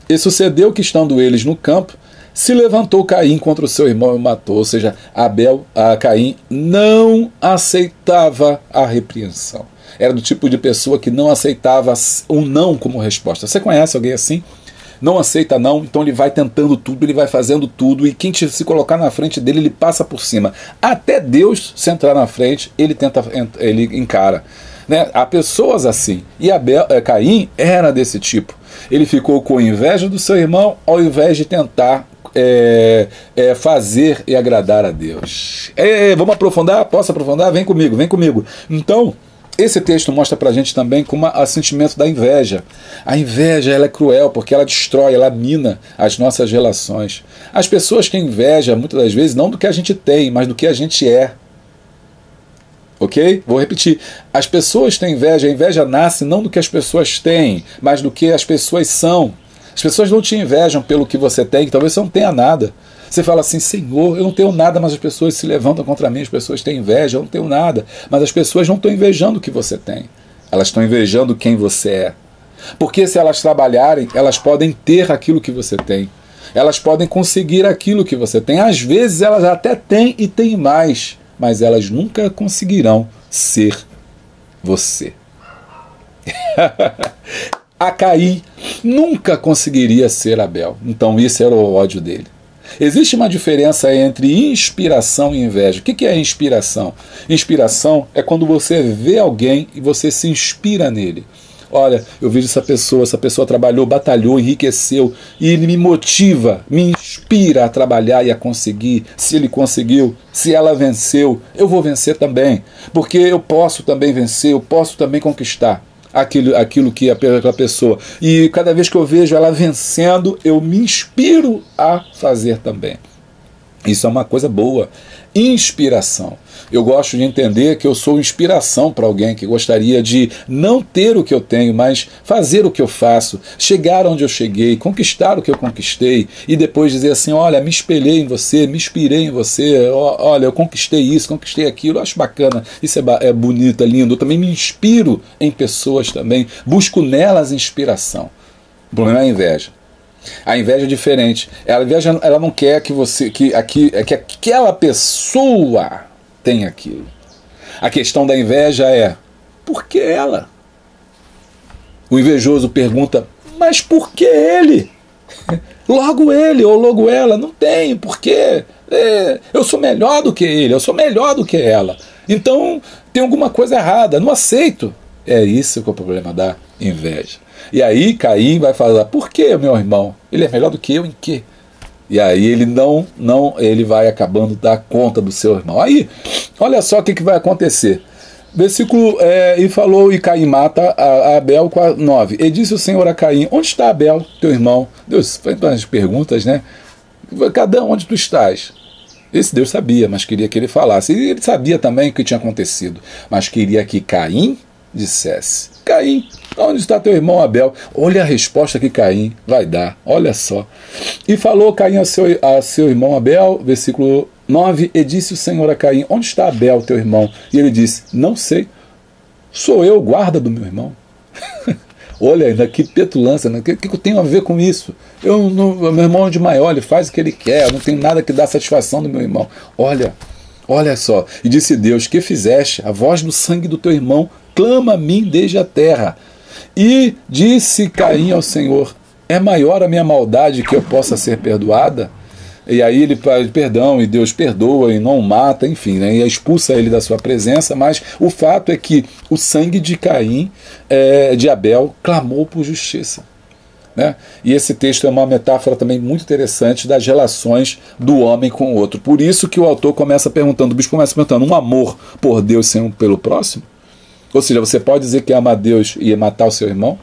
E sucedeu que, estando eles no campo, se levantou Caim contra o seu irmão e o matou. Ou seja, Caim não aceitava a repreensão. Era do tipo de pessoa que não aceitava um não como resposta. Você conhece alguém assim? Não aceita não, então ele vai tentando tudo, ele vai fazendo tudo, e quem se colocar na frente dele, ele passa por cima. Até Deus se entrar na frente, ele encara. Né? Há pessoas assim. E Caim era desse tipo. Ele ficou com inveja do seu irmão, ao invés de tentar fazer e agradar a Deus. Vamos aprofundar? Posso aprofundar? Vem comigo, vem comigo. Então, esse texto mostra pra gente também como o sentimento da inveja. A inveja, ela é cruel porque ela destrói, ela mina as nossas relações. As pessoas têm inveja, muitas das vezes, não do que a gente tem, mas do que a gente é. Ok? Vou repetir. As pessoas têm inveja, a inveja nasce não do que as pessoas têm, mas do que as pessoas são. As pessoas não te invejam pelo que você tem, que talvez você não tenha nada. Você fala assim, Senhor, eu não tenho nada, mas as pessoas se levantam contra mim, as pessoas têm inveja, eu não tenho nada. Mas as pessoas não estão invejando o que você tem. Elas estão invejando quem você é. Porque se elas trabalharem, elas podem ter aquilo que você tem. Elas podem conseguir aquilo que você tem. Às vezes elas até têm e têm mais, mas elas nunca conseguirão ser você. A Caim nunca conseguiria ser Abel. Então isso era o ódio dele. Existe uma diferença entre inspiração e inveja. O que é inspiração? Inspiração é quando você vê alguém e você se inspira nele. Olha, eu vejo essa pessoa trabalhou, batalhou, enriqueceu, e ele me motiva, me inspira a trabalhar e a conseguir. Se ele conseguiu, se ela venceu, eu vou vencer também, porque eu posso também vencer, eu posso também conquistar aquilo que é aquela pessoa. E cada vez que eu vejo ela vencendo, eu me inspiro a fazer também. Isso é uma coisa boa. Inspiração. Eu gosto de entender que eu sou inspiração para alguém que gostaria de não ter o que eu tenho, mas fazer o que eu faço, chegar onde eu cheguei, conquistar o que eu conquistei, e depois dizer assim, olha, me espelhei em você, me inspirei em você, olha, eu conquistei isso, conquistei aquilo, eu acho bacana, isso é bonito, é lindo. Eu também me inspiro em pessoas também, busco nelas inspiração. O problema é a inveja. A inveja é diferente. A inveja, ela não quer que aquela pessoa tenha aquilo. A questão da inveja é, por que ela? O invejoso pergunta, mas por que ele? Logo ele ou logo ela, não tem, por quê? Eu sou melhor do que ele, eu sou melhor do que ela. Então tem alguma coisa errada, não aceito. É isso que é o problema da inveja. E aí Caim vai falar, por que meu irmão? Ele é melhor do que eu em quê? E aí ele vai acabando dar conta do seu irmão. Aí, olha só o que vai acontecer. Versículo, e falou, e Caim mata a Abel, 9. E disse o Senhor a Caim, onde está Abel, teu irmão? Deus fez umas perguntas, né? Cada um, onde tu estás? Esse Deus sabia, mas queria que ele falasse. E ele sabia também o que tinha acontecido, mas queria que Caim dissesse, Caim, onde está teu irmão Abel? Olha a resposta que Caim vai dar, olha só. E falou Caim a seu irmão Abel, versículo 9, e disse o Senhor a Caim, onde está Abel, teu irmão? E ele disse, não sei, sou eu, guarda do meu irmão. Olha ainda que petulância, né? O que eu tenho a ver com isso? Meu irmão é de maior, ele faz o que ele quer, eu não tenho nada que dá satisfação do meu irmão. Olha só, e disse Deus, que fizeste? A voz do sangue do teu irmão clama a mim desde a terra. E disse Caim ao Senhor: é maior a minha maldade que eu possa ser perdoada? E aí ele pede perdão, e Deus perdoa e não o mata, enfim, né, e expulsa ele da sua presença. Mas o fato é que o sangue de Caim, de Abel, clamou por justiça, né? E esse texto é uma metáfora também muito interessante das relações do homem com o outro. Por isso que o autor começa perguntando, o bispo começa perguntando: um amor por Deus sem um pelo próximo? Ou seja, você pode dizer que ama a Deus e matar o seu irmão?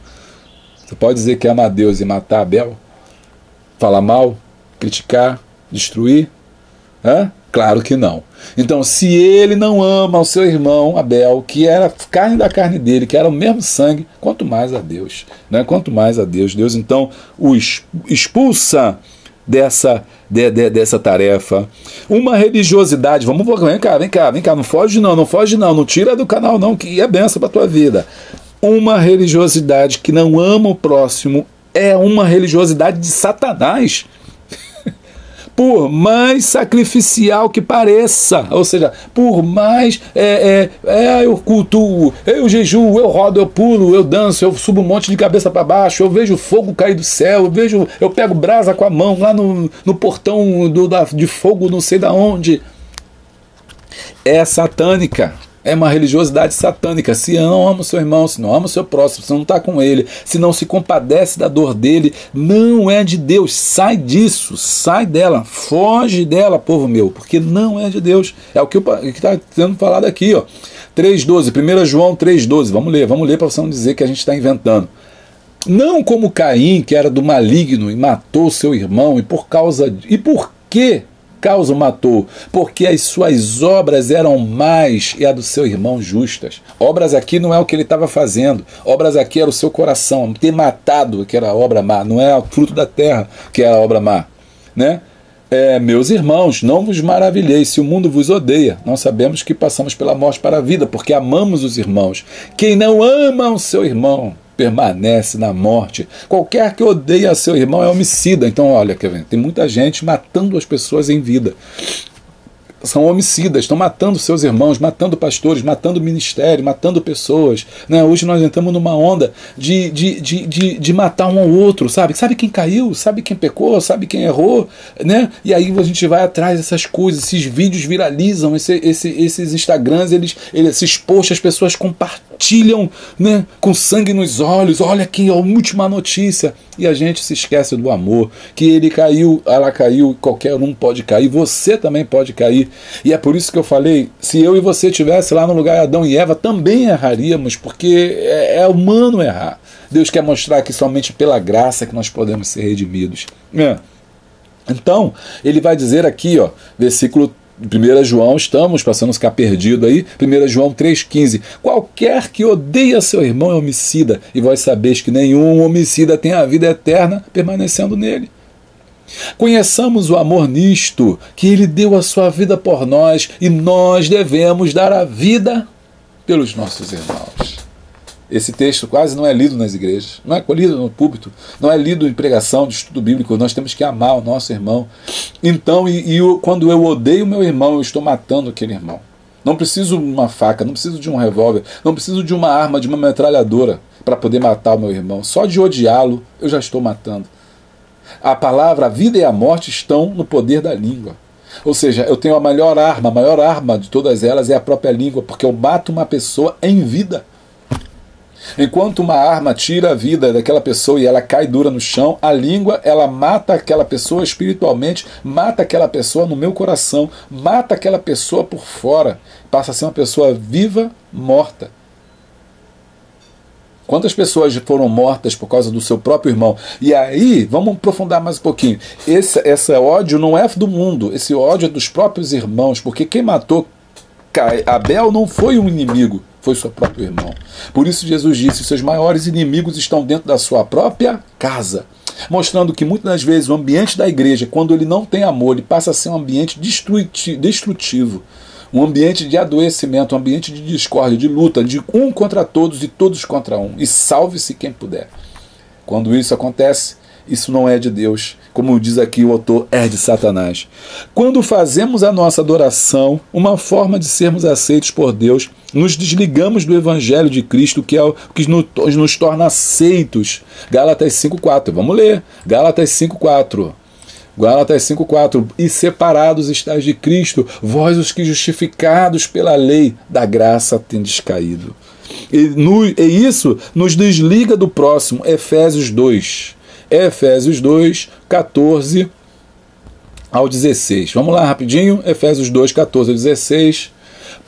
Você pode dizer que ama a Deus e matar Abel? Falar mal? Criticar? Destruir? Claro que não. Então, se ele não ama o seu irmão Abel, que era carne da carne dele, que era o mesmo sangue, quanto mais a Deus, né? Quanto mais a Deus. Deus então o expulsa dessa tarefa. Uma religiosidade, vem cá, não foge não, não tira do canal não, que é benção para a tua vida. Uma religiosidade que não ama o próximo é uma religiosidade de Satanás. Por mais sacrificial que pareça, ou seja, por mais eu cultuo, eu jejuo, eu rodo, eu pulo, eu danço, eu subo um monte de cabeça para baixo, eu vejo fogo cair do céu, eu pego brasa com a mão lá no portão de fogo, não sei da onde. É satânica. É uma religiosidade satânica. Se não ama o seu irmão, se não ama o seu próximo, se não está com ele, se não se compadece da dor dele, não é de Deus. Sai disso, sai dela, foge dela, povo meu, porque não é de Deus. É o que está sendo falado aqui, ó. 3,12, 1 João 3,12. Vamos ler para você não dizer que a gente está inventando. Não como Caim, que era do maligno e matou seu irmão, e por quê? Causa o matou, porque as suas obras eram más e a do seu irmão justas. Obras aqui não é o que ele estava fazendo, obras aqui era o seu coração, ter matado, que era a obra má, não é o fruto da terra, que era a obra má, né? Meus irmãos, não vos maravilheis se o mundo vos odeia. Nós sabemos que passamos pela morte para a vida, porque amamos os irmãos. Quem não ama o seu irmão permanece na morte. Qualquer que odeia seu irmão é homicida. Então, olha, tem muita gente matando as pessoas em vida. São homicidas, estão matando seus irmãos, matando pastores, matando ministério, matando pessoas, né? Hoje nós entramos numa onda de matar um ao outro, sabe? Sabe quem caiu, sabe quem pecou, sabe quem errou, né? E aí a gente vai atrás dessas coisas, esses vídeos viralizam, esses Instagrams, esses posts, as pessoas compartilham, né? Com sangue nos olhos, olha aqui a última notícia, e a gente se esquece do amor, que ele caiu, ela caiu, qualquer um pode cair, você também pode cair. E é por isso que eu falei, se eu e você estivesse lá no lugar de Adão e Eva, também erraríamos, porque é humano errar. Deus quer mostrar que somente pela graça que nós podemos ser redimidos. Então, ele vai dizer aqui, ó, versículo 1 João, estamos passando ficar perdido aí, 1 João 3,15, qualquer que odeia seu irmão é homicida, e vós sabeis que nenhum homicida tem a vida eterna permanecendo nele. Conheçamos o amor nisto, que ele deu a sua vida por nós, e nós devemos dar a vida pelos nossos irmãos. Esse texto quase não é lido nas igrejas, não é lido no púlpito, não é lido em pregação de estudo bíblico. Nós temos que amar o nosso irmão. Então, quando eu odeio meu irmão, eu estou matando aquele irmão. Não preciso de uma faca, não preciso de um revólver, não preciso de uma arma, de uma metralhadora para poder matar o meu irmão. Só de odiá-lo, eu já estou matando. A palavra, a vida e a morte estão no poder da língua. Ou seja, eu tenho a maior arma de todas elas é a própria língua, porque eu mato uma pessoa em vida. Enquanto uma arma tira a vida daquela pessoa e ela cai dura no chão, a língua, ela mata aquela pessoa espiritualmente, mata aquela pessoa no meu coração, mata aquela pessoa por fora, passa a ser uma pessoa viva, morta. Quantas pessoas foram mortas por causa do seu próprio irmão? E aí, vamos aprofundar mais um pouquinho. Esse ódio não é do mundo, esse ódio é dos próprios irmãos, porque quem matou Abel não foi um inimigo, foi seu próprio irmão. Por isso Jesus disse, seus maiores inimigos estão dentro da sua própria casa. Mostrando que muitas das vezes o ambiente da igreja, quando ele não tem amor, ele passa a ser um ambiente destrutivo. Um ambiente de adoecimento, um ambiente de discórdia, de luta, de um contra todos e todos contra um. E salve-se quem puder. Quando isso acontece, Isso não é de Deus. Como diz aqui o autor, é de Satanás. Quando fazemos a nossa adoração, uma forma de sermos aceitos por Deus, nos desligamos do Evangelho de Cristo, que é o que nos torna aceitos. Gálatas 5,4. Vamos ler. Gálatas 5,4. Gálatas 5,4. E separados estáis de Cristo, vós os que justificados pela lei da graça tendes caído. E isso nos desliga do próximo. Efésios 2. Efésios 2, 14 ao 16. Vamos lá rapidinho. Efésios 2, 14 ao 16.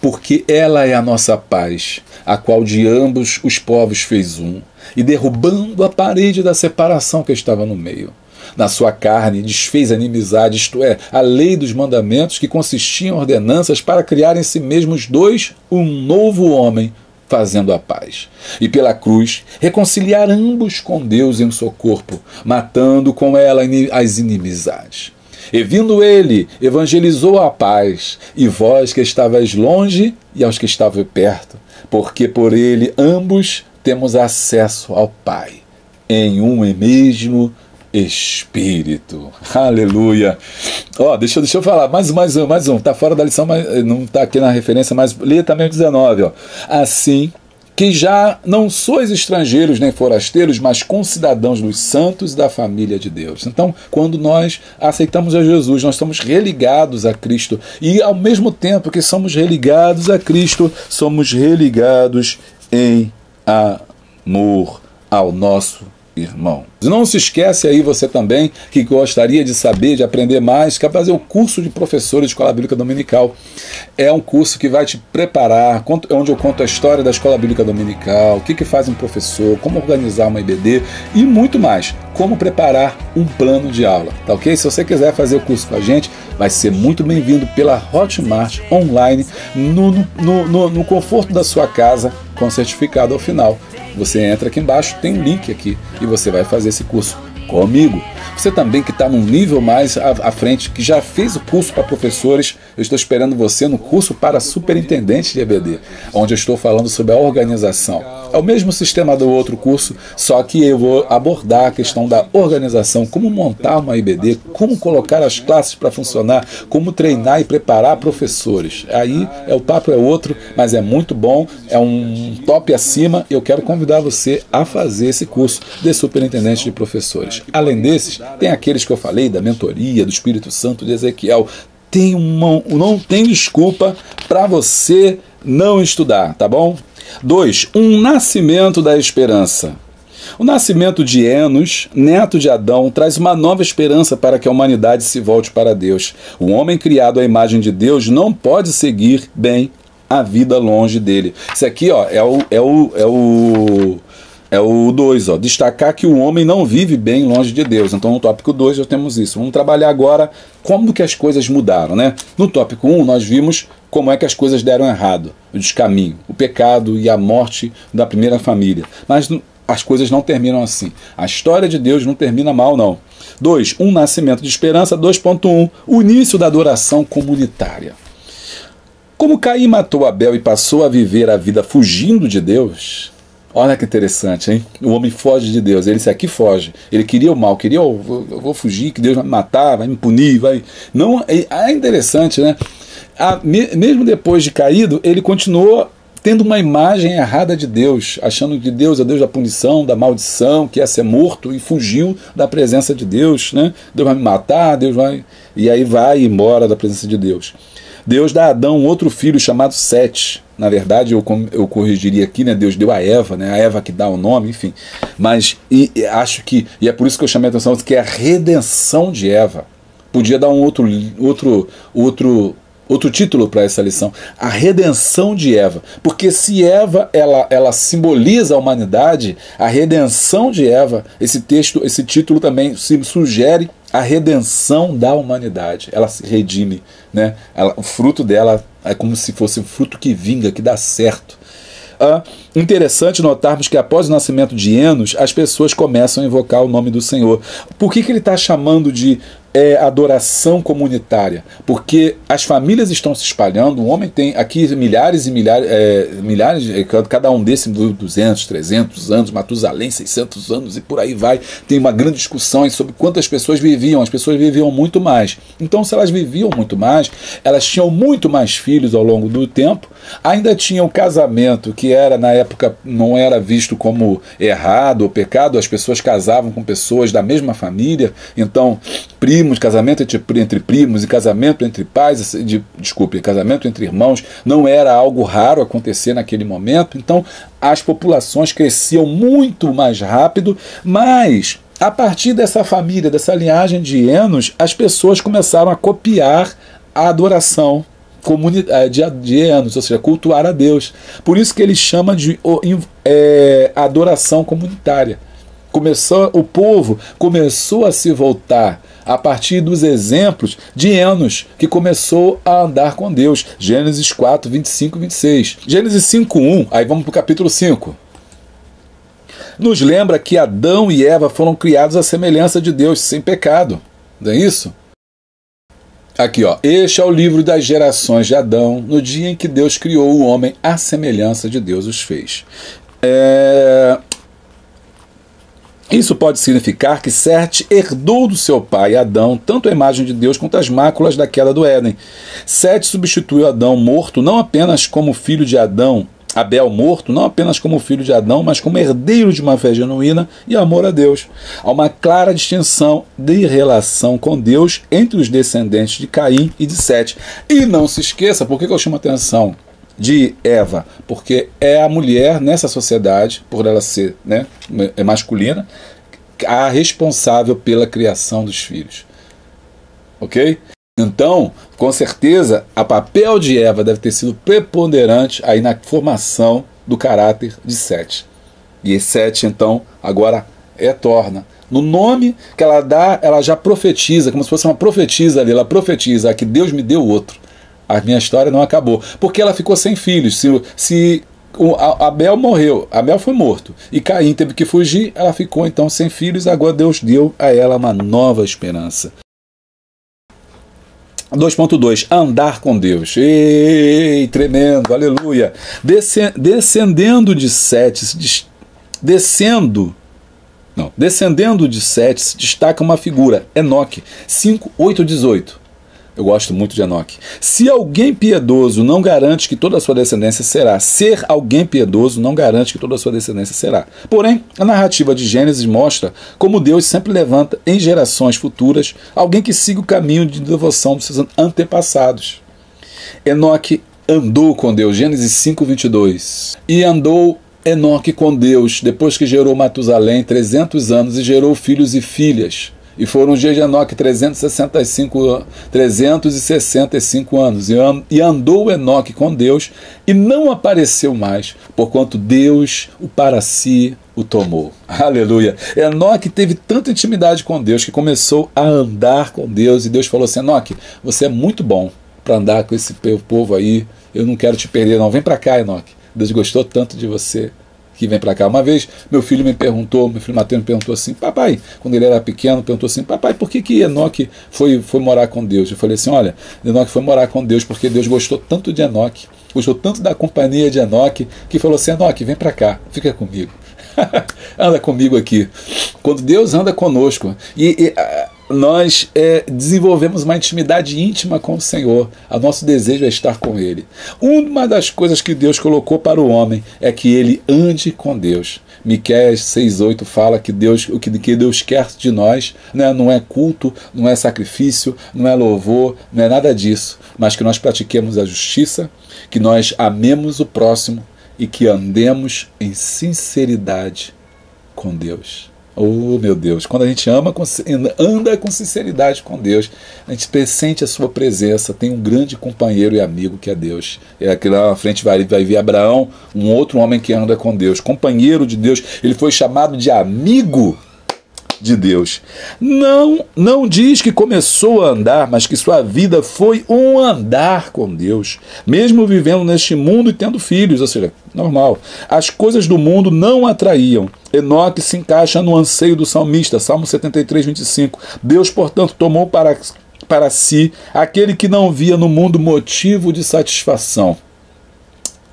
Porque ela é a nossa paz, a qual de ambos os povos fez um, e derrubando a parede da separação que estava no meio, na sua carne desfez a inimizade, isto é, a lei dos mandamentos, que consistiam em ordenanças para criar em si mesmos dois um novo homem, fazendo a paz. E pela cruz reconciliar ambos com Deus em um só corpo, matando com ela as inimizades. E vindo ele, evangelizou a paz, e vós que estavais longe e aos que estavam perto, porque por ele ambos temos acesso ao Pai, em um e mesmo Espírito. Aleluia. Ó, deixa eu falar, mais um. Tá fora da lição, mas não tá aqui na referência, mas lê também o 19, ó. Assim que já não sois estrangeiros nem forasteiros, mas concidadãos dos santos da família de Deus. Então, quando nós aceitamos a Jesus, nós estamos religados a Cristo, e ao mesmo tempo que somos religados a Cristo, somos religados em amor ao nosso irmão. Não se esquece aí você também que gostaria de saber, de aprender mais, quer fazer o curso de professor de Escola Bíblica Dominical. É um curso que vai te preparar, onde eu conto a história da Escola Bíblica Dominical, o que faz um professor, como organizar uma IBD e muito mais. Como preparar um plano de aula, tá ok? Se você quiser fazer o curso com a gente, vai ser muito bem-vindo pela Hotmart online, no conforto da sua casa, com certificado ao final. Você entra aqui embaixo, tem um link aqui, e você vai fazer esse curso comigo. Você também que está num nível mais à frente, que já fez o curso para professores, eu estou esperando você no curso para superintendente de EBD, onde eu estou falando sobre a organização. É o mesmo sistema do outro curso, só que eu vou abordar a questão da organização, como montar uma IBD, como colocar as classes para funcionar, como treinar e preparar professores. Aí o papo é outro, mas é muito bom, é um top acima, e eu quero convidar você a fazer esse curso de superintendente de professores. Além desses, tem aqueles que eu falei, da mentoria, do Espírito Santo, de Ezequiel. Não tem desculpa para você não estudar, tá bom? 2. Um nascimento da esperança. O nascimento de Enos, neto de Adão, traz uma nova esperança para que a humanidade se volte para Deus. O homem criado à imagem de Deus não pode seguir bem a vida longe dele. Isso aqui, ó, é o 2, ó, destacar que o homem não vive bem longe de Deus. Então no tópico 2 já temos isso. Vamos trabalhar agora como que as coisas mudaram, né? No tópico 1 nós vimos como é que as coisas deram errado, o descaminho, o pecado e a morte da primeira família. Mas as coisas não terminam assim. A história de Deus não termina mal, não. 2. Um nascimento de esperança. 2.1. O início da adoração comunitária. Como Caim matou Abel e passou a viver a vida fugindo de Deus... Olha que interessante, hein? O homem foge de Deus, ele aqui foge. Ele queria o mal, queria, eu vou fugir, que Deus vai me matar, vai me punir, vai... Não, é interessante, né? Mesmo depois de caído, ele continuou tendo uma imagem errada de Deus, achando que Deus é Deus da punição, da maldição, que ia ser morto, e fugiu da presença de Deus, né? Deus vai me matar, Deus vai... E aí vai embora da presença de Deus. Deus dá a Adão um outro filho chamado Sete. Na verdade, eu corrigiria aqui, né? Deus deu a Eva, né? A Eva que dá o nome, enfim. Mas acho que, e é por isso que eu chamei a atenção, que é a redenção de Eva. Podia dar um outro título para essa lição, a redenção de Eva, porque se Eva ela simboliza a humanidade, a redenção de Eva, esse título também se sugere a redenção da humanidade. Ela se redime, né? O fruto dela é como se fosse um fruto que vinga, que dá certo. Interessante notarmos que após o nascimento de Enos, as pessoas começam a invocar o nome do Senhor. Por que ele está chamando de é adoração comunitária? Porque as famílias estão se espalhando, o homem tem aqui milhares e milhares, cada um desses 200, 300 anos, Matusalém 600 anos e por aí vai. Tem uma grande discussão sobre quantas pessoas viviam. As pessoas viviam muito mais. Então, se elas viviam muito mais, elas tinham muito mais filhos ao longo do tempo, ainda tinham casamento que era, na época, não era visto como errado ou pecado, as pessoas casavam com pessoas da mesma família, então primos, casamento entre primos e casamento entre pais, casamento entre irmãos não era algo raro acontecer naquele momento, então as populações cresciam muito mais rápido, mas a partir dessa família, dessa linhagem de Enos, as pessoas começaram a copiar a adoração de Enos, ou seja, cultuar a Deus. Por isso que ele chama de adoração comunitária. O povo começou a se voltar a partir dos exemplos de Enos, que começou a andar com Deus. Gênesis 4, 25 e 26. Gênesis 5, 1, aí vamos para o capítulo 5. Nos lembra que Adão e Eva foram criados à semelhança de Deus, sem pecado. Não é isso? Aqui, ó. Este é o livro das gerações de Adão, no dia em que Deus criou o homem, à semelhança de Deus os fez. Isso pode significar que Sete herdou do seu pai Adão tanto a imagem de Deus quanto as máculas da queda do Éden. Sete substituiu Adão morto não apenas como filho de Adão, Abel morto, não apenas como filho de Adão, mas como herdeiro de uma fé genuína e amor a Deus. Há uma clara distinção de relação com Deus entre os descendentes de Caim e de Sete. E não se esqueça, por que eu chamo a atenção de Eva? Porque é a mulher nessa sociedade, por ela ser, né, masculina, a responsável pela criação dos filhos. Ok? Então, com certeza, o papel de Eva deve ter sido preponderante aí na formação do caráter de Sete. E Sete, então, agora torna. No nome que ela dá, ela já profetiza, como se fosse uma profetisa ali, ela profetiza que Deus me deu outro. A minha história não acabou. Porque ela ficou sem filhos. Se Abel morreu, Abel foi morto, e Caim teve que fugir, ela ficou então sem filhos, agora Deus deu a ela uma nova esperança. 2.2, andar com Deus. Ei, tremendo, aleluia. Descendendo de Sete se destaca uma figura, Enoque, 5, 8, 18. Eu gosto muito de Enoque. Se alguém piedoso não garante que toda a sua descendência será. Ser alguém piedoso não garante que toda a sua descendência será. Porém, a narrativa de Gênesis mostra como Deus sempre levanta em gerações futuras alguém que siga o caminho de devoção dos seus antepassados. Enoque andou com Deus. Gênesis 5, 22. E andou Enoque com Deus, depois que gerou Matusalém 300 anos e gerou filhos e filhas. E foram os dias de Enoque 365 anos. E andou Enoque com Deus e não apareceu mais, porquanto Deus o para si o tomou. Aleluia. Enoque teve tanta intimidade com Deus que começou a andar com Deus. E Deus falou assim: Enoque, você é muito bom para andar com esse povo aí. Eu não quero te perder, não. Vem para cá, Enoque. Deus gostou tanto de você que vem para cá. Uma vez meu filho Mateus me perguntou assim: papai, quando ele era pequeno, perguntou assim: papai, por que Enoque foi morar com Deus? Eu falei assim: olha, Enoque foi morar com Deus porque Deus gostou tanto de Enoque, gostou tanto da companhia de Enoque, que falou assim: Enoque, vem para cá, fica comigo. Anda comigo aqui. Quando Deus anda conosco nós desenvolvemos uma intimidade íntima com o Senhor, o nosso desejo é estar com Ele. Uma das coisas que Deus colocou para o homem é que ele ande com Deus. Miqueias 6,8 fala que o que Deus quer de nós, né, não é culto, não é sacrifício, não é louvor, não é nada disso, mas que nós pratiquemos a justiça, que nós amemos o próximo e que andemos em sinceridade com Deus. Oh, meu Deus, quando a gente anda com sinceridade com Deus, a gente sente a sua presença, tem um grande companheiro e amigo que é Deus. Aqui lá na frente vai ver Abraão, um outro homem que anda com Deus, companheiro de Deus. Ele foi chamado de amigo. de Deus. Não diz que começou a andar, mas que sua vida foi um andar com Deus, mesmo vivendo neste mundo e tendo filhos, ou seja, normal. As coisas do mundo não atraíam. Enoque se encaixa no anseio do salmista, Salmo 73, 25. Deus, portanto, tomou para si aquele que não via no mundo motivo de satisfação.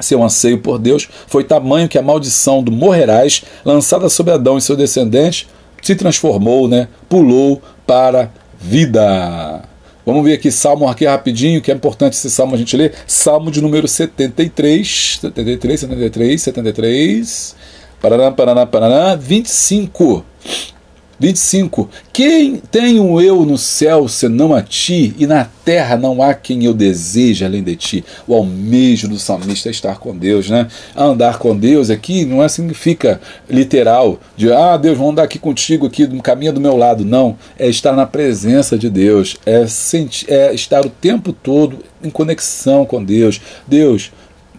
Seu anseio por Deus foi tamanho que a maldição do morrerás, lançada sobre Adão e seu descendente, se transformou, pulou para vida. Vamos ver aqui Salmo aqui rapidinho, que é importante esse Salmo a gente ler. Salmo de número 73, paraná, 25. 25. Quem tenho eu no céu senão a ti, e na terra não há quem eu deseje além de ti. O almejo do salmista é estar com Deus, Andar com Deus aqui não significa literal, de Deus, vamos andar aqui contigo, aqui no caminho do meu lado. Não, é estar na presença de Deus, é estar o tempo todo em conexão com Deus. Deus,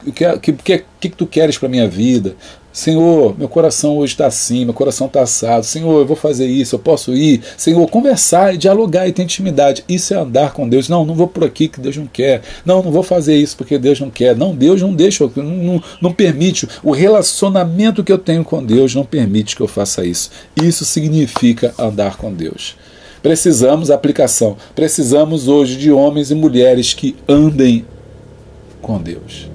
o que tu queres para a minha vida? Senhor, meu coração hoje está assim, meu coração está assado. Senhor, eu vou fazer isso, eu posso ir. Senhor, conversar e dialogar e ter intimidade. Isso é andar com Deus. Não vou por aqui que Deus não quer. Não vou fazer isso porque Deus não quer. Não, Deus não deixa, não permite. O relacionamento que eu tenho com Deus não permite que eu faça isso. Isso significa andar com Deus. Precisamos, aplicação, precisamos hoje de homens e mulheres que andem com Deus.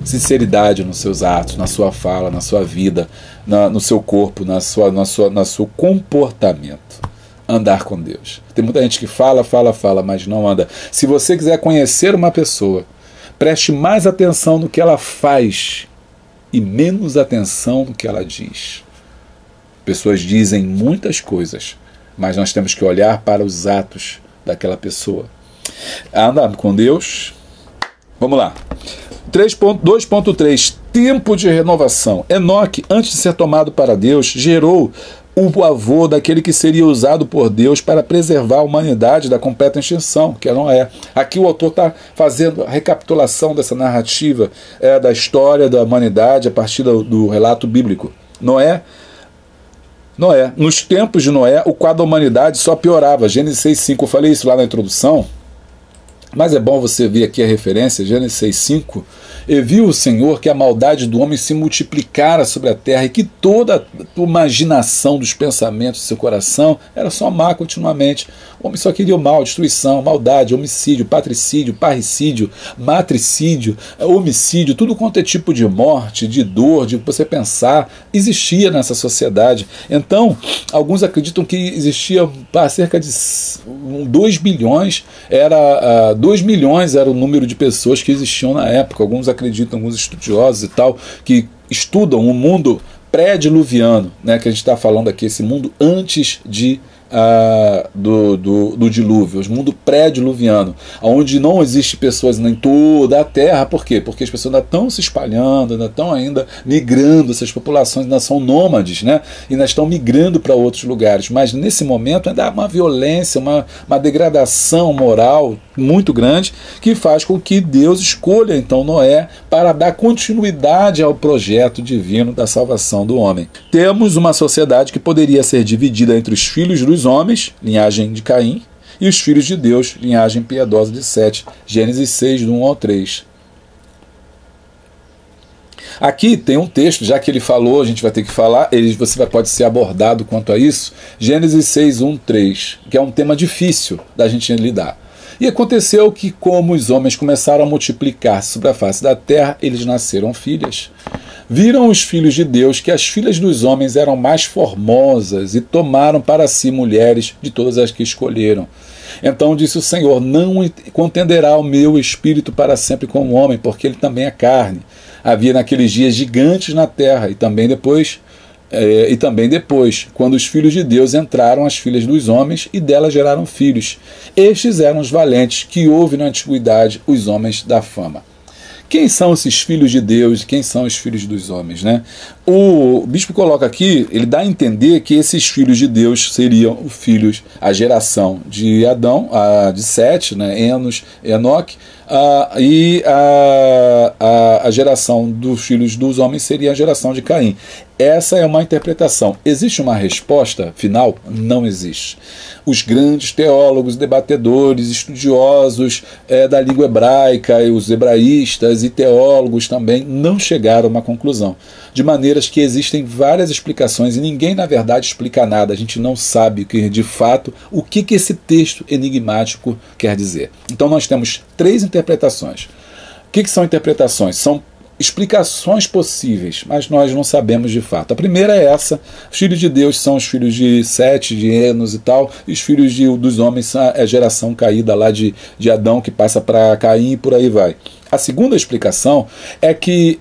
Sinceridade nos seus atos, na sua fala, na sua vida, no seu corpo, no seu comportamento. Andar com Deus. Tem muita gente que fala, mas não anda. Se você quiser conhecer uma pessoa, preste mais atenção no que ela faz e menos atenção no que ela diz. Pessoas dizem muitas coisas, mas nós temos que olhar para os atos daquela pessoa. Andar com Deus. Vamos lá. 2.3 Tempo de renovação. Enoque, antes de ser tomado para Deus, gerou o avô daquele que seria usado por Deus para preservar a humanidade da completa extinção, que é Noé. Aqui o autor está fazendo a recapitulação dessa narrativa da história da humanidade a partir do relato bíblico. Noé, nos tempos de Noé, o quadro da humanidade só piorava. Gênesis 6:5, eu falei isso lá na introdução, mas é bom você ver aqui a referência, Gênesis 6:5. E viu o Senhor que a maldade do homem se multiplicara sobre a terra e que toda a imaginação dos pensamentos do seu coração era só má continuamente. O homem só queria o mal, destruição, maldade, homicídio, patricídio, parricídio, matricídio, homicídio, tudo quanto é tipo de morte, de dor, de você pensar, existia nessa sociedade. Então, alguns acreditam que existia cerca de 2 bilhões, 2 milhões era o número de pessoas que existiam na época. Alguns acreditam, alguns estudiosos e tal, que estudam o mundo pré-diluviano, que a gente está falando aqui, esse mundo antes do dilúvio, o mundo pré-diluviano, onde não existe pessoas em toda a Terra. Por quê? Porque as pessoas ainda estão se espalhando, ainda estão migrando, essas populações ainda são nômades, e ainda estão migrando para outros lugares, mas nesse momento ainda há uma violência, uma degradação moral muito grande, que faz com que Deus escolha então Noé para dar continuidade ao projeto divino da salvação do homem. Temos uma sociedade que poderia ser dividida entre os filhos dos homens, linhagem de Caim, e os filhos de Deus, linhagem piedosa de Sete. Gênesis 6, do 1 ao 3. Aqui tem um texto, já que ele falou, a gente vai ter que falar, pode ser abordado quanto a isso. Gênesis 6, 1, 3, que é um tema difícil da gente lidar. E aconteceu que, como os homens começaram a multiplicar-se sobre a face da terra, eles nasceram filhas. Viram os filhos de Deus que as filhas dos homens eram mais formosas e tomaram para si mulheres de todas as que escolheram. Então disse o Senhor: não contenderá o meu espírito para sempre com o homem, porque ele também é carne. Havia naqueles dias gigantes na terra, e também depois, quando os filhos de Deus entraram as filhas dos homens, e delas geraram filhos. Estes eram os valentes que houve na antiguidade, os homens da fama. Quem são esses filhos de Deus? Quem são os filhos dos homens, O bispo coloca aqui, ele dá a entender que esses filhos de Deus seriam os filhos, a geração de Adão, de Sete, Enos, Enoque, e a geração dos filhos dos homens seria a geração de Caim. Essa é uma interpretação. Existe uma resposta final? Não existe. Os grandes teólogos, debatedores, estudiosos da língua hebraica, e os hebraístas e teólogos também não chegaram a uma conclusão. De maneiras que existem várias explicações e ninguém, na verdade, explica nada. A gente não sabe de fato o que esse texto enigmático quer dizer. Então nós temos 3 interpretações. O que são interpretações? São explicações possíveis, mas nós não sabemos de fato. A primeira é essa: os filhos de Deus são os filhos de Sete, de Enos e tal, e os filhos dos homens são a geração caída lá de Adão, que passa para Caim e por aí vai. A segunda explicação é que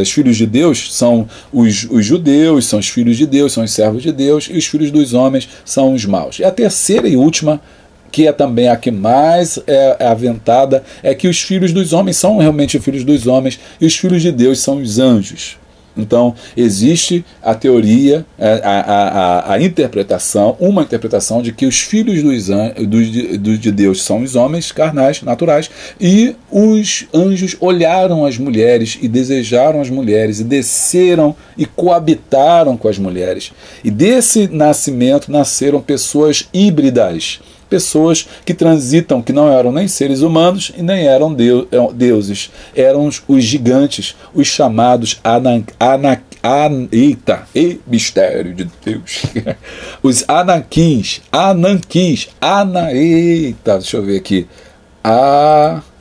os filhos de Deus são os judeus, são os filhos de Deus, são os servos de Deus, e os filhos dos homens são os maus. E a terceira e última, que é também a que mais é aventada, é que os filhos dos homens são realmente os filhos dos homens e os filhos de Deus são os anjos. Então, existe a teoria, a interpretação, uma interpretação de que os filhos de Deus são os homens carnais, naturais, e os anjos olharam as mulheres e desejaram as mulheres e desceram e coabitaram com as mulheres. E desse nascimento nasceram pessoas híbridas, pessoas que transitam, que não eram nem seres humanos e nem eram deuses, eram os gigantes, os chamados mistério de Deus, os Anaquins, deixa eu ver aqui,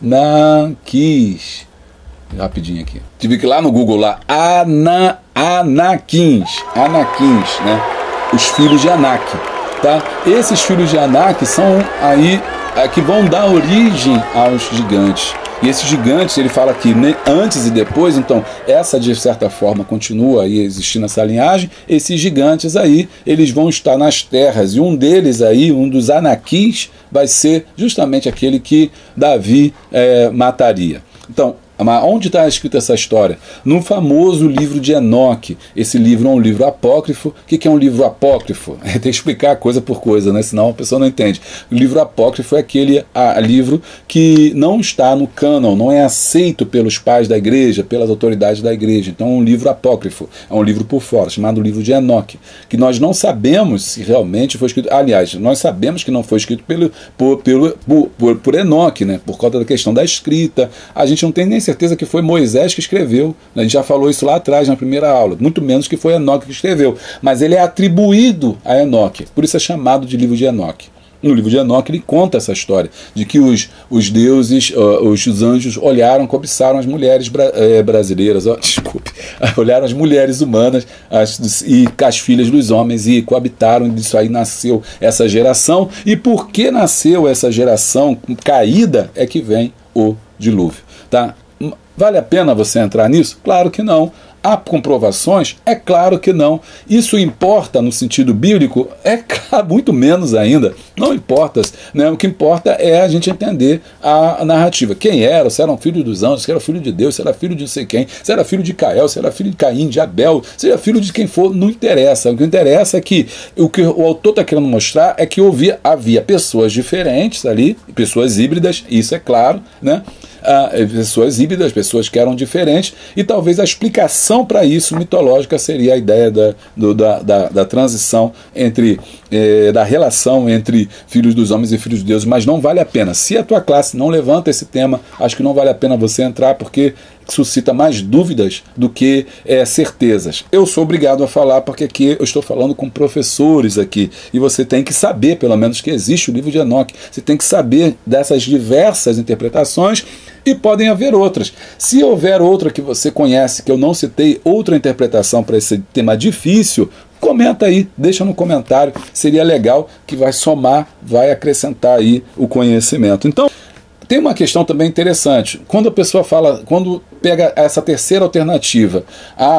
Anaquins, rapidinho aqui, tive que ir lá no Google lá, Anaquins, né? Os filhos de Anak. Tá? Esses filhos de Anak são aí que vão dar origem aos gigantes. E esses gigantes, ele fala aqui, né, antes e depois, então essa de certa forma continua aí existindo essa linhagem. Esses gigantes aí, eles vão estar nas terras, e um deles aí, um dos Anaquins, vai ser justamente aquele que Davi mataria. Então, onde está escrita essa história? No famoso livro de Enoque. Esse livro é um livro apócrifo. O que é um livro apócrifo? Tem que explicar coisa por coisa, né? Senão a pessoa não entende. O livro apócrifo é aquele livro que não está no cânon, não é aceito pelos pais da igreja, pelas autoridades da igreja. Então é um livro apócrifo, é um livro por fora, chamado livro de Enoque, que nós não sabemos se realmente foi escrito. Aliás, nós sabemos que não foi escrito por Enoque, né? Por causa da questão da escrita. A gente não tem nem certeza que foi Moisés que escreveu. A gente já falou isso lá atrás na primeira aula, muito menos que foi Enoque que escreveu, mas ele é atribuído a Enoque, por isso é chamado de livro de Enoque. No livro de Enoque ele conta essa história de que os deuses, os anjos olharam, cobiçaram as mulheres brasileiras, olharam as mulheres humanas e as filhas dos homens e coabitaram, e disso aí nasceu essa geração. E porque nasceu essa geração caída é que vem o dilúvio, tá? Vale a pena você entrar nisso? Claro que não. Há comprovações? É claro que não. Isso importa no sentido bíblico? É claro, muito menos ainda. Não importa, né? O que importa é a gente entender a narrativa. Quem era? Se era um filho dos anjos, se era filho de Deus, se era filho de não sei quem, se era filho de Cael, se era filho de Caim, de Abel, se era filho de quem for, não interessa. O que interessa é que o autor está querendo mostrar é que havia pessoas diferentes ali, pessoas híbridas, isso é claro, né? Pessoas híbridas, pessoas que eram diferentes, e talvez a explicação para isso mitológica seria a ideia da transição da relação entre filhos dos homens e filhos de Deus, mas não vale a pena. Se a tua classe não levanta esse tema, acho que não vale a pena você entrar, porque suscita mais dúvidas do que certezas. Eu sou obrigado a falar porque aqui eu estou falando com professores aqui, e você tem que saber, pelo menos, que existe o livro de Enoque. Você tem que saber dessas diversas interpretações, e podem haver outras. Se houver outra que você conhece, que eu não citei, outra interpretação para esse tema difícil, comenta aí, deixa no comentário, seria legal, que vai somar, vai acrescentar aí o conhecimento. Então, tem uma questão também interessante. Quando a pessoa fala, quando pega essa terceira alternativa,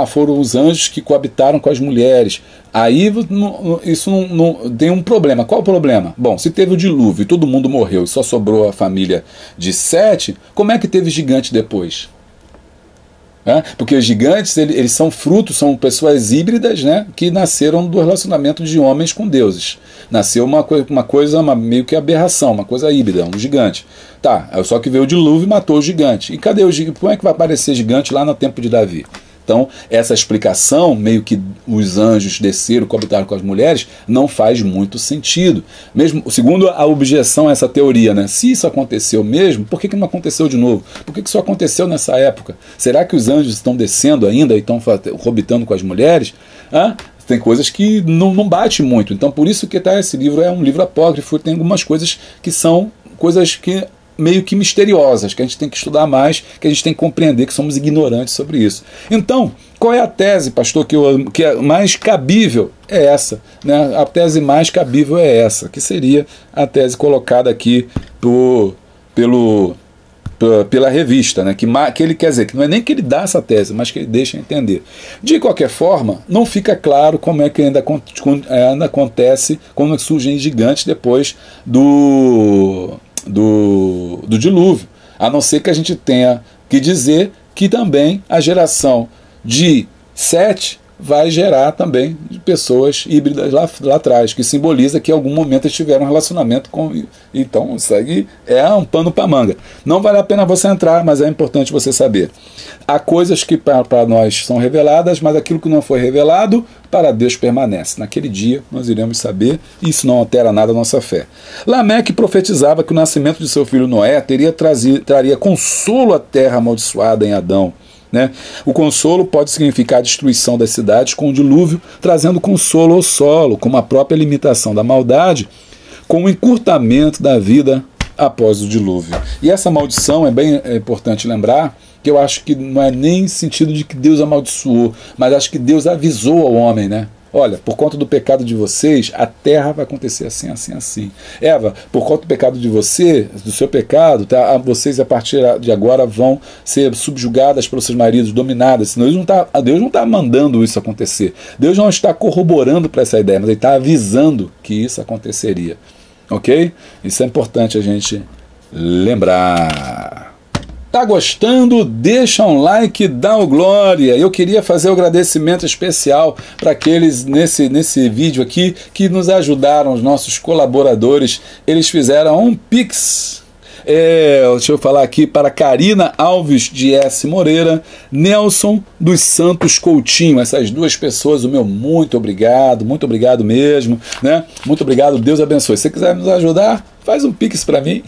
foram os anjos que coabitaram com as mulheres, aí isso não tem um problema. Qual o problema? Bom, se teve o dilúvio e todo mundo morreu e só sobrou a família de Sete, como é que teve gigante depois? né? Porque os gigantes, eles são frutos, são pessoas híbridas, né? Que nasceram do relacionamento de homens com deuses. Nasceu uma coisa meio que aberração, uma coisa híbrida, um gigante. Tá, só que veio o dilúvio e matou o gigante. E cadê o gigante? Como é que vai aparecer gigante lá no tempo de Davi? Então, essa explicação, meio que os anjos desceram, coabitaram com as mulheres, não faz muito sentido. Mesmo segundo a objeção a essa teoria, né? Se isso aconteceu mesmo, por que não aconteceu de novo? Por que isso aconteceu nessa época? Será que os anjos estão descendo ainda e estão coabitando com as mulheres? Tem coisas que não bate muito. Então, por isso que esse livro é um livro apócrifo, tem algumas coisas que são coisas que meio que misteriosas, que a gente tem que estudar mais, que a gente tem que compreender que somos ignorantes sobre isso. Então, qual é a tese, pastor, que é mais cabível? É essa, né? A tese mais cabível é essa, que seria a tese colocada aqui pela revista, né? Que ele quer dizer, que não é nem que ele dá essa tese, mas que ele deixa entender. De qualquer forma, não fica claro como é que ainda acontece, como surgem gigantes depois do dilúvio, a não ser que a gente tenha que dizer que também a geração de Sete vai gerar também pessoas híbridas lá atrás, que simboliza que em algum momento eles tiveram um relacionamento com... Então isso aí é um pano para manga. Não vale a pena você entrar, mas é importante você saber. Há coisas que para nós são reveladas, mas aquilo que não foi revelado, para Deus permanece. Naquele dia nós iremos saber, e isso não altera nada a nossa fé. Lameque profetizava que o nascimento de seu filho Noé traria consolo à terra amaldiçoada em Adão. Né? O consolo pode significar a destruição das cidades com o dilúvio, trazendo consolo ao solo, como a própria limitação da maldade, com o encurtamento da vida após o dilúvio. E essa maldição, é bem importante lembrar, que eu acho que não é nem sentido de que Deus amaldiçoou, mas acho que Deus avisou ao homem, né? Olha, por conta do pecado de vocês, a terra vai acontecer assim, assim, assim. Eva, por conta do pecado de você, do seu pecado, tá? Vocês a partir de agora vão ser subjugadas pelos seus maridos, dominadas. Senão Deus não está mandando isso acontecer. Deus não está corroborando para essa ideia, mas Ele está avisando que isso aconteceria. Ok? Isso é importante a gente lembrar. Tá gostando? Deixa um like, dá o glória. Eu queria fazer um agradecimento especial para aqueles nesse vídeo aqui que nos ajudaram, os nossos colaboradores. Eles fizeram um Pix. Deixa eu falar aqui para Karina Alves de S. Moreira, Nelson dos Santos Coutinho. Essas duas pessoas, o meu muito obrigado mesmo, né? Muito obrigado, Deus abençoe. Se você quiser nos ajudar, faz um Pix para mim.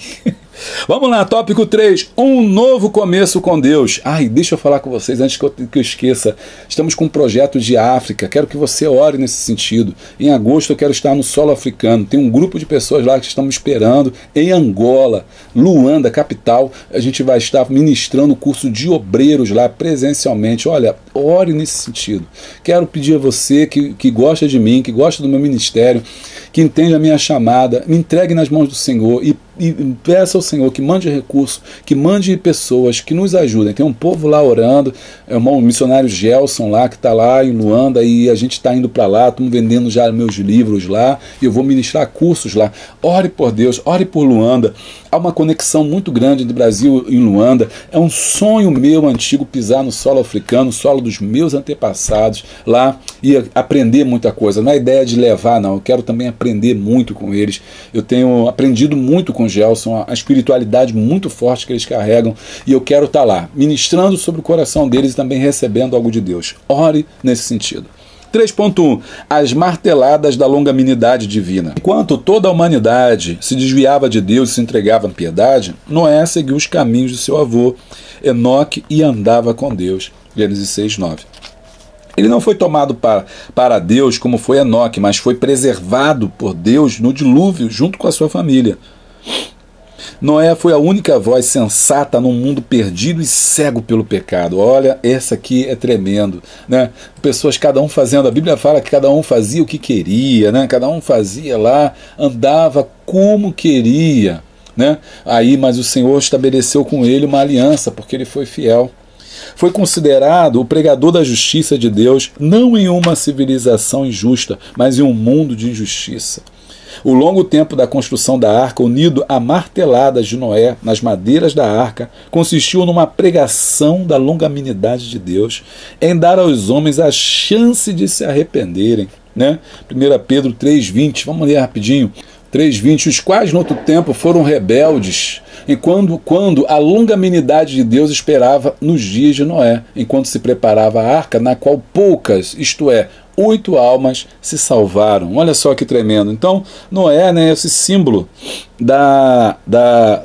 Vamos lá, tópico 3, um novo começo com Deus. Deixa eu falar com vocês antes que eu esqueça. Estamos com um projeto de África, quero que você ore nesse sentido. Em agosto eu quero estar no solo africano, tem um grupo de pessoas lá que estão me esperando em Angola, Luanda, capital. A gente vai estar ministrando o curso de obreiros lá presencialmente. Olha, ore nesse sentido. Quero pedir a você que gosta de mim, que gosta do meu ministério, que entende a minha chamada, me entregue nas mãos do Senhor e peça ao Senhor que mande recursos, que mande pessoas que nos ajudem. Tem um povo lá orando, o missionário Gelson lá, que está lá em Luanda, e a gente está indo para lá, estamos vendendo já meus livros lá, e eu vou ministrar cursos lá. Ore por Deus, ore por Luanda. Há uma conexão muito grande entre Brasil e Luanda. É um sonho meu antigo pisar no solo africano, solo dos meus antepassados lá, e aprender muita coisa. Não é ideia de levar, não. Eu quero também aprender muito com eles. Eu tenho aprendido muito com o Gelson, a espiritualidade muito forte que eles carregam, e eu quero estar lá, ministrando sobre o coração deles e também recebendo algo de Deus. Ore nesse sentido. 3.1. As marteladas da longanimidade divina. Enquanto toda a humanidade se desviava de Deus e se entregava à piedade, Noé seguiu os caminhos de seu avô Enoque e andava com Deus. Gênesis 6:9. Ele não foi tomado para Deus como foi Enoque, mas foi preservado por Deus no dilúvio junto com a sua família. Noé foi a única voz sensata num mundo perdido e cego pelo pecado. Olha, essa aqui é tremendo, né? Pessoas, cada um fazendo, a Bíblia fala que cada um fazia o que queria, né? Cada um fazia lá, andava como queria, né? Mas o Senhor estabeleceu com ele uma aliança, porque ele foi fiel. Foi considerado o pregador da justiça de Deus, não em uma civilização injusta, mas em um mundo de injustiça. O longo tempo da construção da arca, unido a marteladas de Noé nas madeiras da arca, consistiu numa pregação da longanimidade de Deus, em dar aos homens a chance de se arrependerem. 1 Pedro 3,20, vamos ler rapidinho. 3,20, os quais no outro tempo foram rebeldes, quando a longanimidade de Deus esperava nos dias de Noé, enquanto se preparava a arca, na qual poucas, isto é, 8 almas se salvaram. Olha só que tremendo. Então, Noé, né, é esse símbolo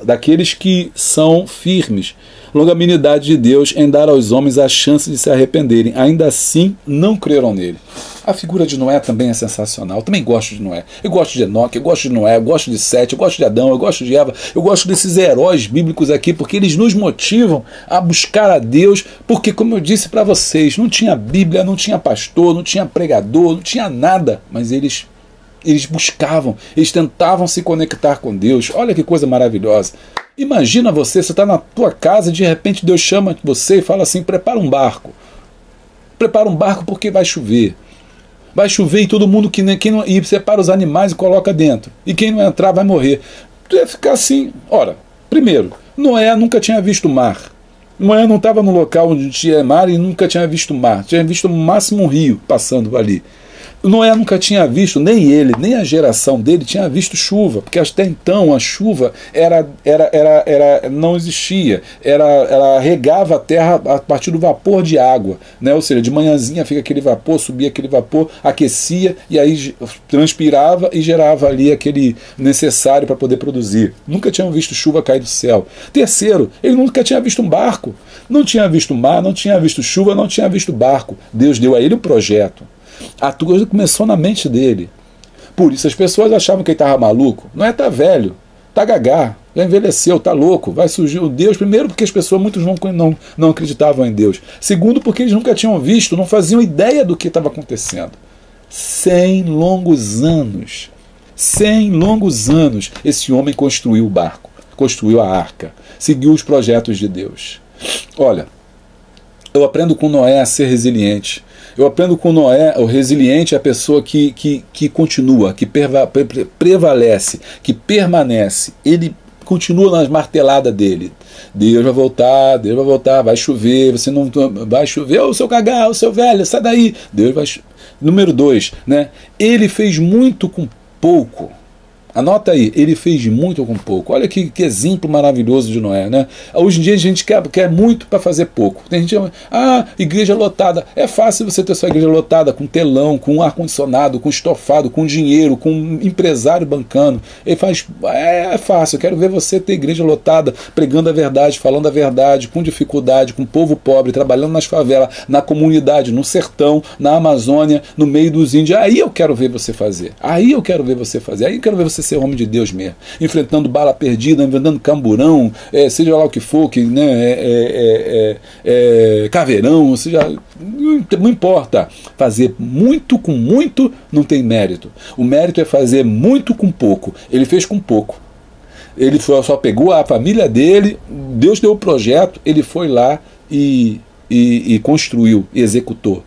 daqueles que são firmes. Longanimidade de Deus em dar aos homens a chance de se arrependerem. Ainda assim, não creram nele. A figura de Noé também é sensacional. Eu também gosto de Noé. Eu gosto de Enoque, eu gosto de Noé, eu gosto de Sete, eu gosto de Adão, eu gosto de Eva. Eu gosto desses heróis bíblicos aqui, porque eles nos motivam a buscar a Deus. Porque, como eu disse para vocês, não tinha Bíblia, não tinha pastor, não tinha pregador, não tinha nada. Mas eles buscavam, eles tentavam se conectar com Deus. Olha que coisa maravilhosa. Imagina você está na tua casa e de repente Deus chama você e fala assim, prepara um barco. Prepara um barco porque vai chover. Vai chover e todo mundo e separa os animais e coloca dentro. E quem não entrar vai morrer. Tu ia ficar assim. Ora, primeiro, Noé nunca tinha visto mar. Noé não estava no local onde tinha mar e nunca tinha visto mar. Tinha visto no máximo um rio passando ali. Noé nunca tinha visto, nem ele, nem a geração dele tinha visto chuva, porque até então a chuva não existia, ela regava a terra a partir do vapor de água, né? Ou seja, de manhãzinha fica aquele vapor, subia aquele vapor, aquecia e aí transpirava e gerava ali aquele necessário para poder produzir. Nunca tinham visto chuva cair do céu. Terceiro, ele nunca tinha visto um barco, não tinha visto mar, não tinha visto chuva, não tinha visto barco. Deus deu a ele um projeto. A coisa começou na mente dele. Por isso as pessoas achavam que ele estava maluco. Não é, tá velho, tá gagá, já envelheceu, tá louco, vai surgir o Deus. Primeiro porque as pessoas, muitos não acreditavam em Deus. Segundo porque eles nunca tinham visto, não faziam ideia do que estava acontecendo. 100 longos anos, esse homem construiu o barco, construiu a arca, seguiu os projetos de Deus. Olha, eu aprendo com Noé a ser resiliente. Eu aprendo com Noé, o resiliente é a pessoa que continua, que prevalece, que permanece. Ele continua nas marteladas dele. Deus vai voltar, vai chover, você não vai chover, ô seu cagá, ô seu velho, sai daí. Deus vai. Número 2, né? Ele fez muito com pouco. Anota aí, ele fez muito com pouco. Olha que exemplo maravilhoso de Noé, né? Hoje em dia a gente quer muito para fazer pouco. Tem gente que igreja lotada. É fácil você ter sua igreja lotada com telão, com ar-condicionado, com estofado, com dinheiro, com empresário bancando. Ele faz, é fácil. Eu quero ver você ter igreja lotada, pregando a verdade, falando a verdade, com dificuldade, com povo pobre, trabalhando nas favelas, na comunidade, no sertão, na Amazônia, no meio dos índios. Aí eu quero ver você fazer. Aí eu quero ver você ser homem de Deus mesmo, enfrentando bala perdida, enfrentando camburão, seja lá o que for, caveirão, seja, não importa. Fazer muito com muito não tem mérito. O mérito é fazer muito com pouco. Ele fez com pouco. Ele só pegou a família dele, Deus deu o projeto, ele foi lá e construiu, executou.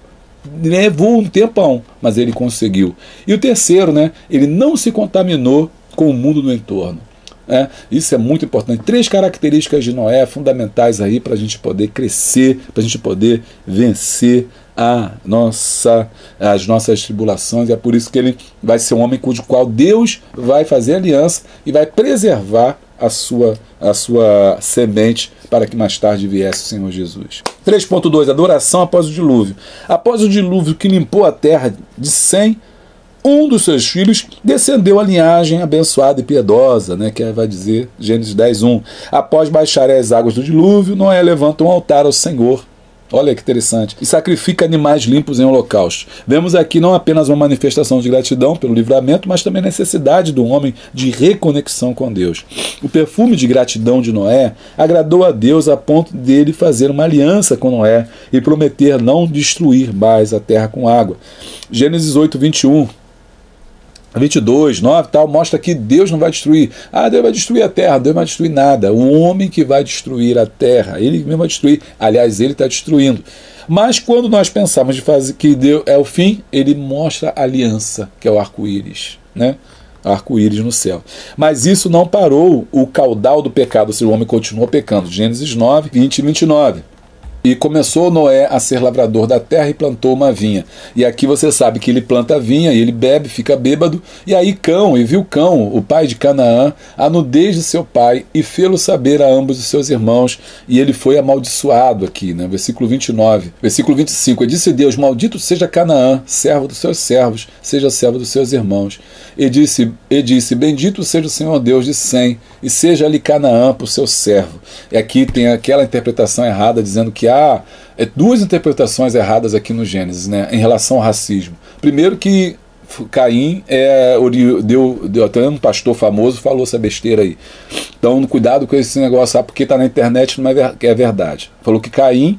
Levou um tempão, mas ele conseguiu. E o terceiro, né? Ele não se contaminou com o mundo no entorno. Isso é muito importante. 3 características de Noé fundamentais aí para a gente poder crescer, para a gente poder vencer as nossas tribulações. É por isso que ele vai ser um homem cujo qual Deus vai fazer aliança e vai preservar a sua semente para que mais tarde viesse o Senhor Jesus. 3.2. Adoração após o dilúvio. Após o dilúvio que limpou a terra de Sem, um dos seus filhos descendeu a linhagem abençoada e piedosa, né, que vai dizer Gênesis 10:1. Após baixarem as águas do dilúvio, Noé levanta um altar ao Senhor. Olha que interessante. E sacrifica animais limpos em holocausto. Vemos aqui não apenas uma manifestação de gratidão pelo livramento, mas também a necessidade do homem de reconexão com Deus. O perfume de gratidão de Noé agradou a Deus a ponto dele fazer uma aliança com Noé e prometer não destruir mais a terra com água. Gênesis 8:21. 22, 9, tal, mostra que Deus não vai destruir. Deus vai destruir a terra, Deus não vai destruir nada. O homem que vai destruir a terra, ele mesmo vai destruir. Aliás, ele está destruindo. Mas quando nós pensamos de fazer que Deus é o fim, ele mostra a aliança, que é o arco-íris, né? arco-íris no céu. Mas isso não parou o caudal do pecado, ou seja, o homem continuou pecando. Gênesis 9, 20 e 29. E começou Noé a ser lavrador da terra e plantou uma vinha. E aqui você sabe que ele planta a vinha, e ele bebe, fica bêbado. E aí viu Cão, o pai de Canaã, a nudez de seu pai, e fê-lo saber a ambos os seus irmãos. E ele foi amaldiçoado aqui, né? Versículo 29. Versículo 25. E disse Deus: maldito seja Canaã, servo dos seus servos, seja servo dos seus irmãos. E disse: bendito seja o Senhor Deus de Sem, e seja-lhe Canaã por seu servo. E aqui tem aquela interpretação errada, dizendo que há duas interpretações erradas aqui no Gênesis, né, em relação ao racismo. Primeiro que Caim deu até um pastor famoso falou essa besteira aí. Então cuidado com esse negócio, porque está na internet, não é verdade. Falou que Caim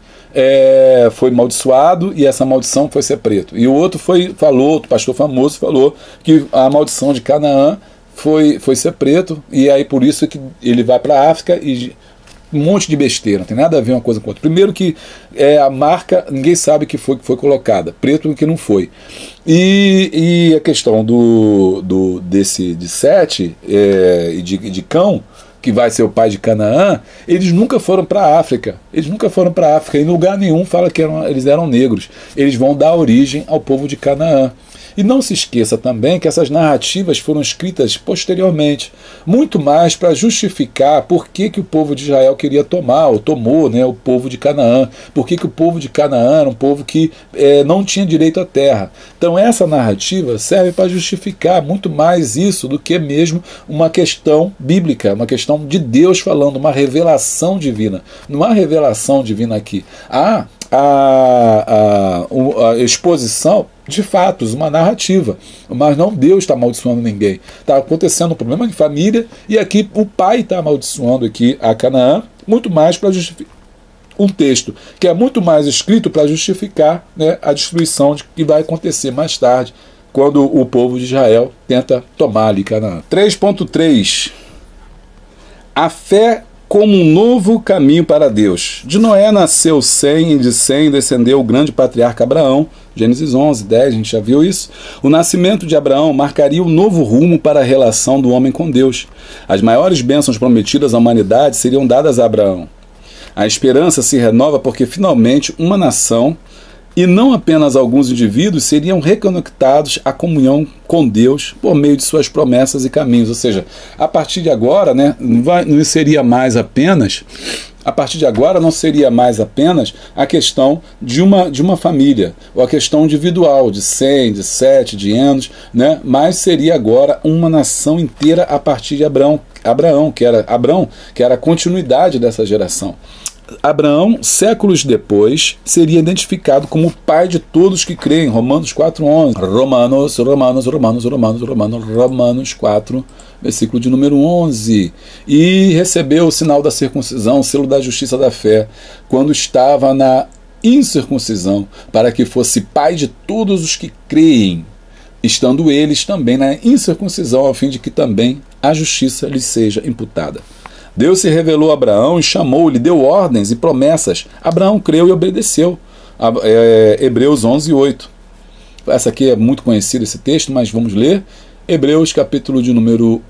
foi amaldiçoado e essa maldição foi ser preto. E o outro outro pastor famoso falou que a maldição de Canaã foi ser preto, e aí por isso que ele vai para a África e um monte de besteira, não tem nada a ver uma coisa com outra. Primeiro que a marca, ninguém sabe que foi colocada, preto e que não foi. E a questão de Sete e de Cão, que vai ser o pai de Canaã, eles nunca foram para a África. Eles nunca foram para a África. Em lugar nenhum fala que eles eram negros. Eles vão dar origem ao povo de Canaã. E não se esqueça também que essas narrativas foram escritas posteriormente, muito mais para justificar por que o povo de Israel queria tomou, né, o povo de Canaã, por que o povo de Canaã era um povo que não tinha direito à terra. Então essa narrativa serve para justificar muito mais isso do que mesmo uma questão bíblica, uma questão de Deus falando, uma revelação divina. Não há revelação divina aqui. Há a exposição de fatos, uma narrativa, mas não Deus está amaldiçoando ninguém. Está acontecendo um problema de família e aqui o pai está amaldiçoando aqui a Canaã, muito mais para justificar um texto que é muito mais escrito para justificar, né, a destruição que vai acontecer mais tarde, quando o povo de Israel tenta tomar ali Canaã. 3.3 A fé como um novo caminho para Deus. De Noé nasceu Sem, e de Sem descendeu o grande patriarca Abraão. Gênesis 11, 10, a gente já viu isso. O nascimento de Abraão marcaria um novo rumo para a relação do homem com Deus. As maiores bênçãos prometidas à humanidade seriam dadas a Abraão. A esperança se renova porque finalmente uma nação, e não apenas alguns indivíduos, seriam reconectados à comunhão com Deus por meio de suas promessas e caminhos. Ou seja, a partir de agora, né, não seria mais apenas a questão de uma família, ou a questão individual, de 100, de 7, de Enos, né, mas seria agora uma nação inteira a partir de Abraão, que era a continuidade dessa geração. Abraão, séculos depois, seria identificado como o pai de todos que creem. Romanos 4:11. Romanos 4, versículo de número 11. E recebeu o sinal da circuncisão, o selo da justiça da fé, quando estava na incircuncisão, para que fosse pai de todos os que creem, estando eles também na incircuncisão, ao fim de que também a justiça lhes seja imputada. Deus se revelou a Abraão e chamou-lhe, deu ordens e promessas. Abraão creu e obedeceu. Hebreus 11:8. Essa aqui é muito conhecido, esse texto, mas vamos ler. Hebreus, capítulo de número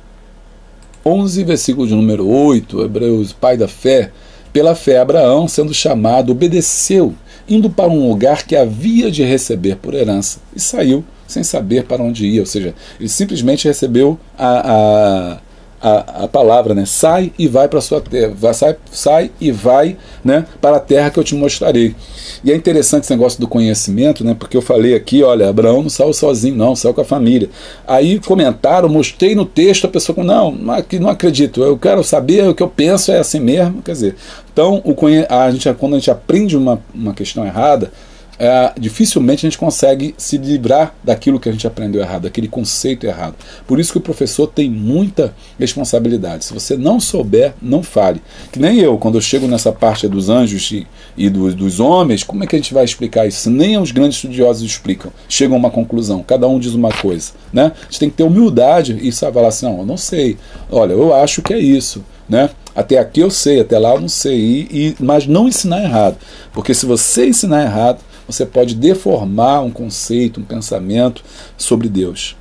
11, versículo de número 8. Hebreus, pai da fé. Pela fé, Abraão, sendo chamado, obedeceu, indo para um lugar que havia de receber por herança, e saiu sem saber para onde ia. Ou seja, ele simplesmente recebeu a palavra, né? Sai e vai para a sua terra, sai e vai, né, para a terra que eu te mostrarei. E é interessante esse negócio do conhecimento, né, porque eu falei aqui, olha, Abraão não saiu sozinho, não, saiu com a família. Aí comentaram, mostrei no texto, a pessoa falou, não acredito, eu quero saber, o que eu penso é assim mesmo. Quer dizer, então quando a gente aprende uma questão errada, dificilmente a gente consegue se livrar daquilo que a gente aprendeu errado, daquele conceito errado. Por isso que o professor tem muita responsabilidade. Se você não souber, não fale. Que nem eu, quando eu chego nessa parte dos anjos e dos homens, como é que a gente vai explicar isso? Nem os grandes estudiosos explicam. Chegam a uma conclusão, cada um diz uma coisa, né? A gente tem que ter humildade e falar assim, não, eu não sei. Olha, eu acho que é isso, né? Até aqui eu sei, até lá eu não sei. Mas não ensinar errado. Porque se você ensinar errado, você pode deformar um conceito, um pensamento sobre Deus.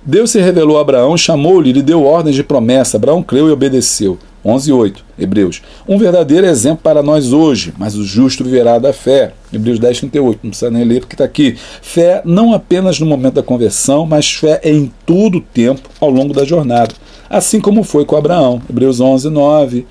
Deus se revelou a Abraão, chamou-lhe e lhe deu ordens de promessa. Abraão creu e obedeceu. 11:8, Hebreus. Um verdadeiro exemplo para nós hoje, mas o justo viverá da fé. Hebreus 10:38, não precisa nem ler porque está aqui. Fé não apenas no momento da conversão, mas fé em todo o tempo ao longo da jornada. Assim como foi com Abraão. Hebreus 11:9,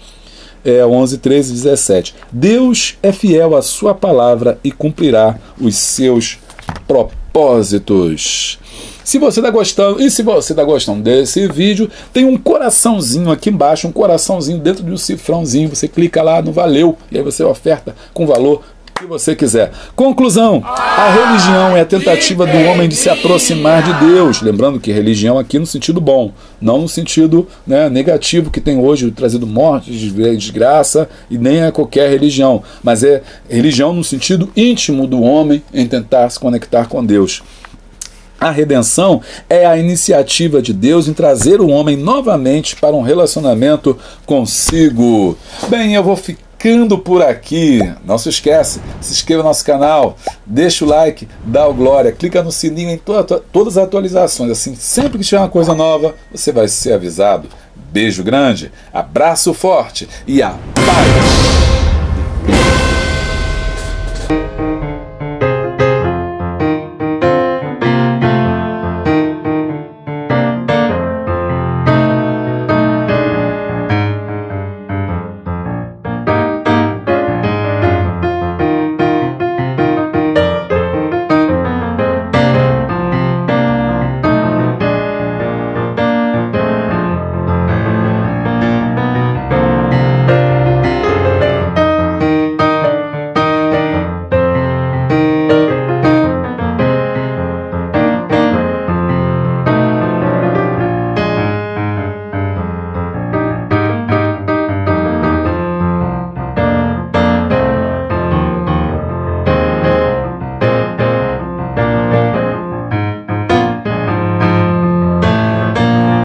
11, 13 e 17. Deus é fiel à sua palavra e cumprirá os seus propósitos. Se você está gostando, e se você está gostando desse vídeo, tem um coraçãozinho aqui embaixo, um coraçãozinho dentro de um cifrãozinho. Você clica lá no valeu e aí você oferta com o valor que você quiser. Conclusão: a religião é a tentativa do homem de se aproximar de Deus. Lembrando que religião aqui no sentido bom, não no sentido, né, negativo que tem hoje, trazido morte, desgraça, e nem é qualquer religião, mas é religião no sentido íntimo do homem em tentar se conectar com Deus. A redenção é a iniciativa de Deus em trazer o homem novamente para um relacionamento consigo. Bem, eu vou ficando por aqui. Não se esquece, se inscreva no nosso canal, deixa o like, dá o glória, clica no sininho em todas as atualizações. Assim, sempre que tiver uma coisa nova, você vai ser avisado. Beijo grande, abraço forte e a paz!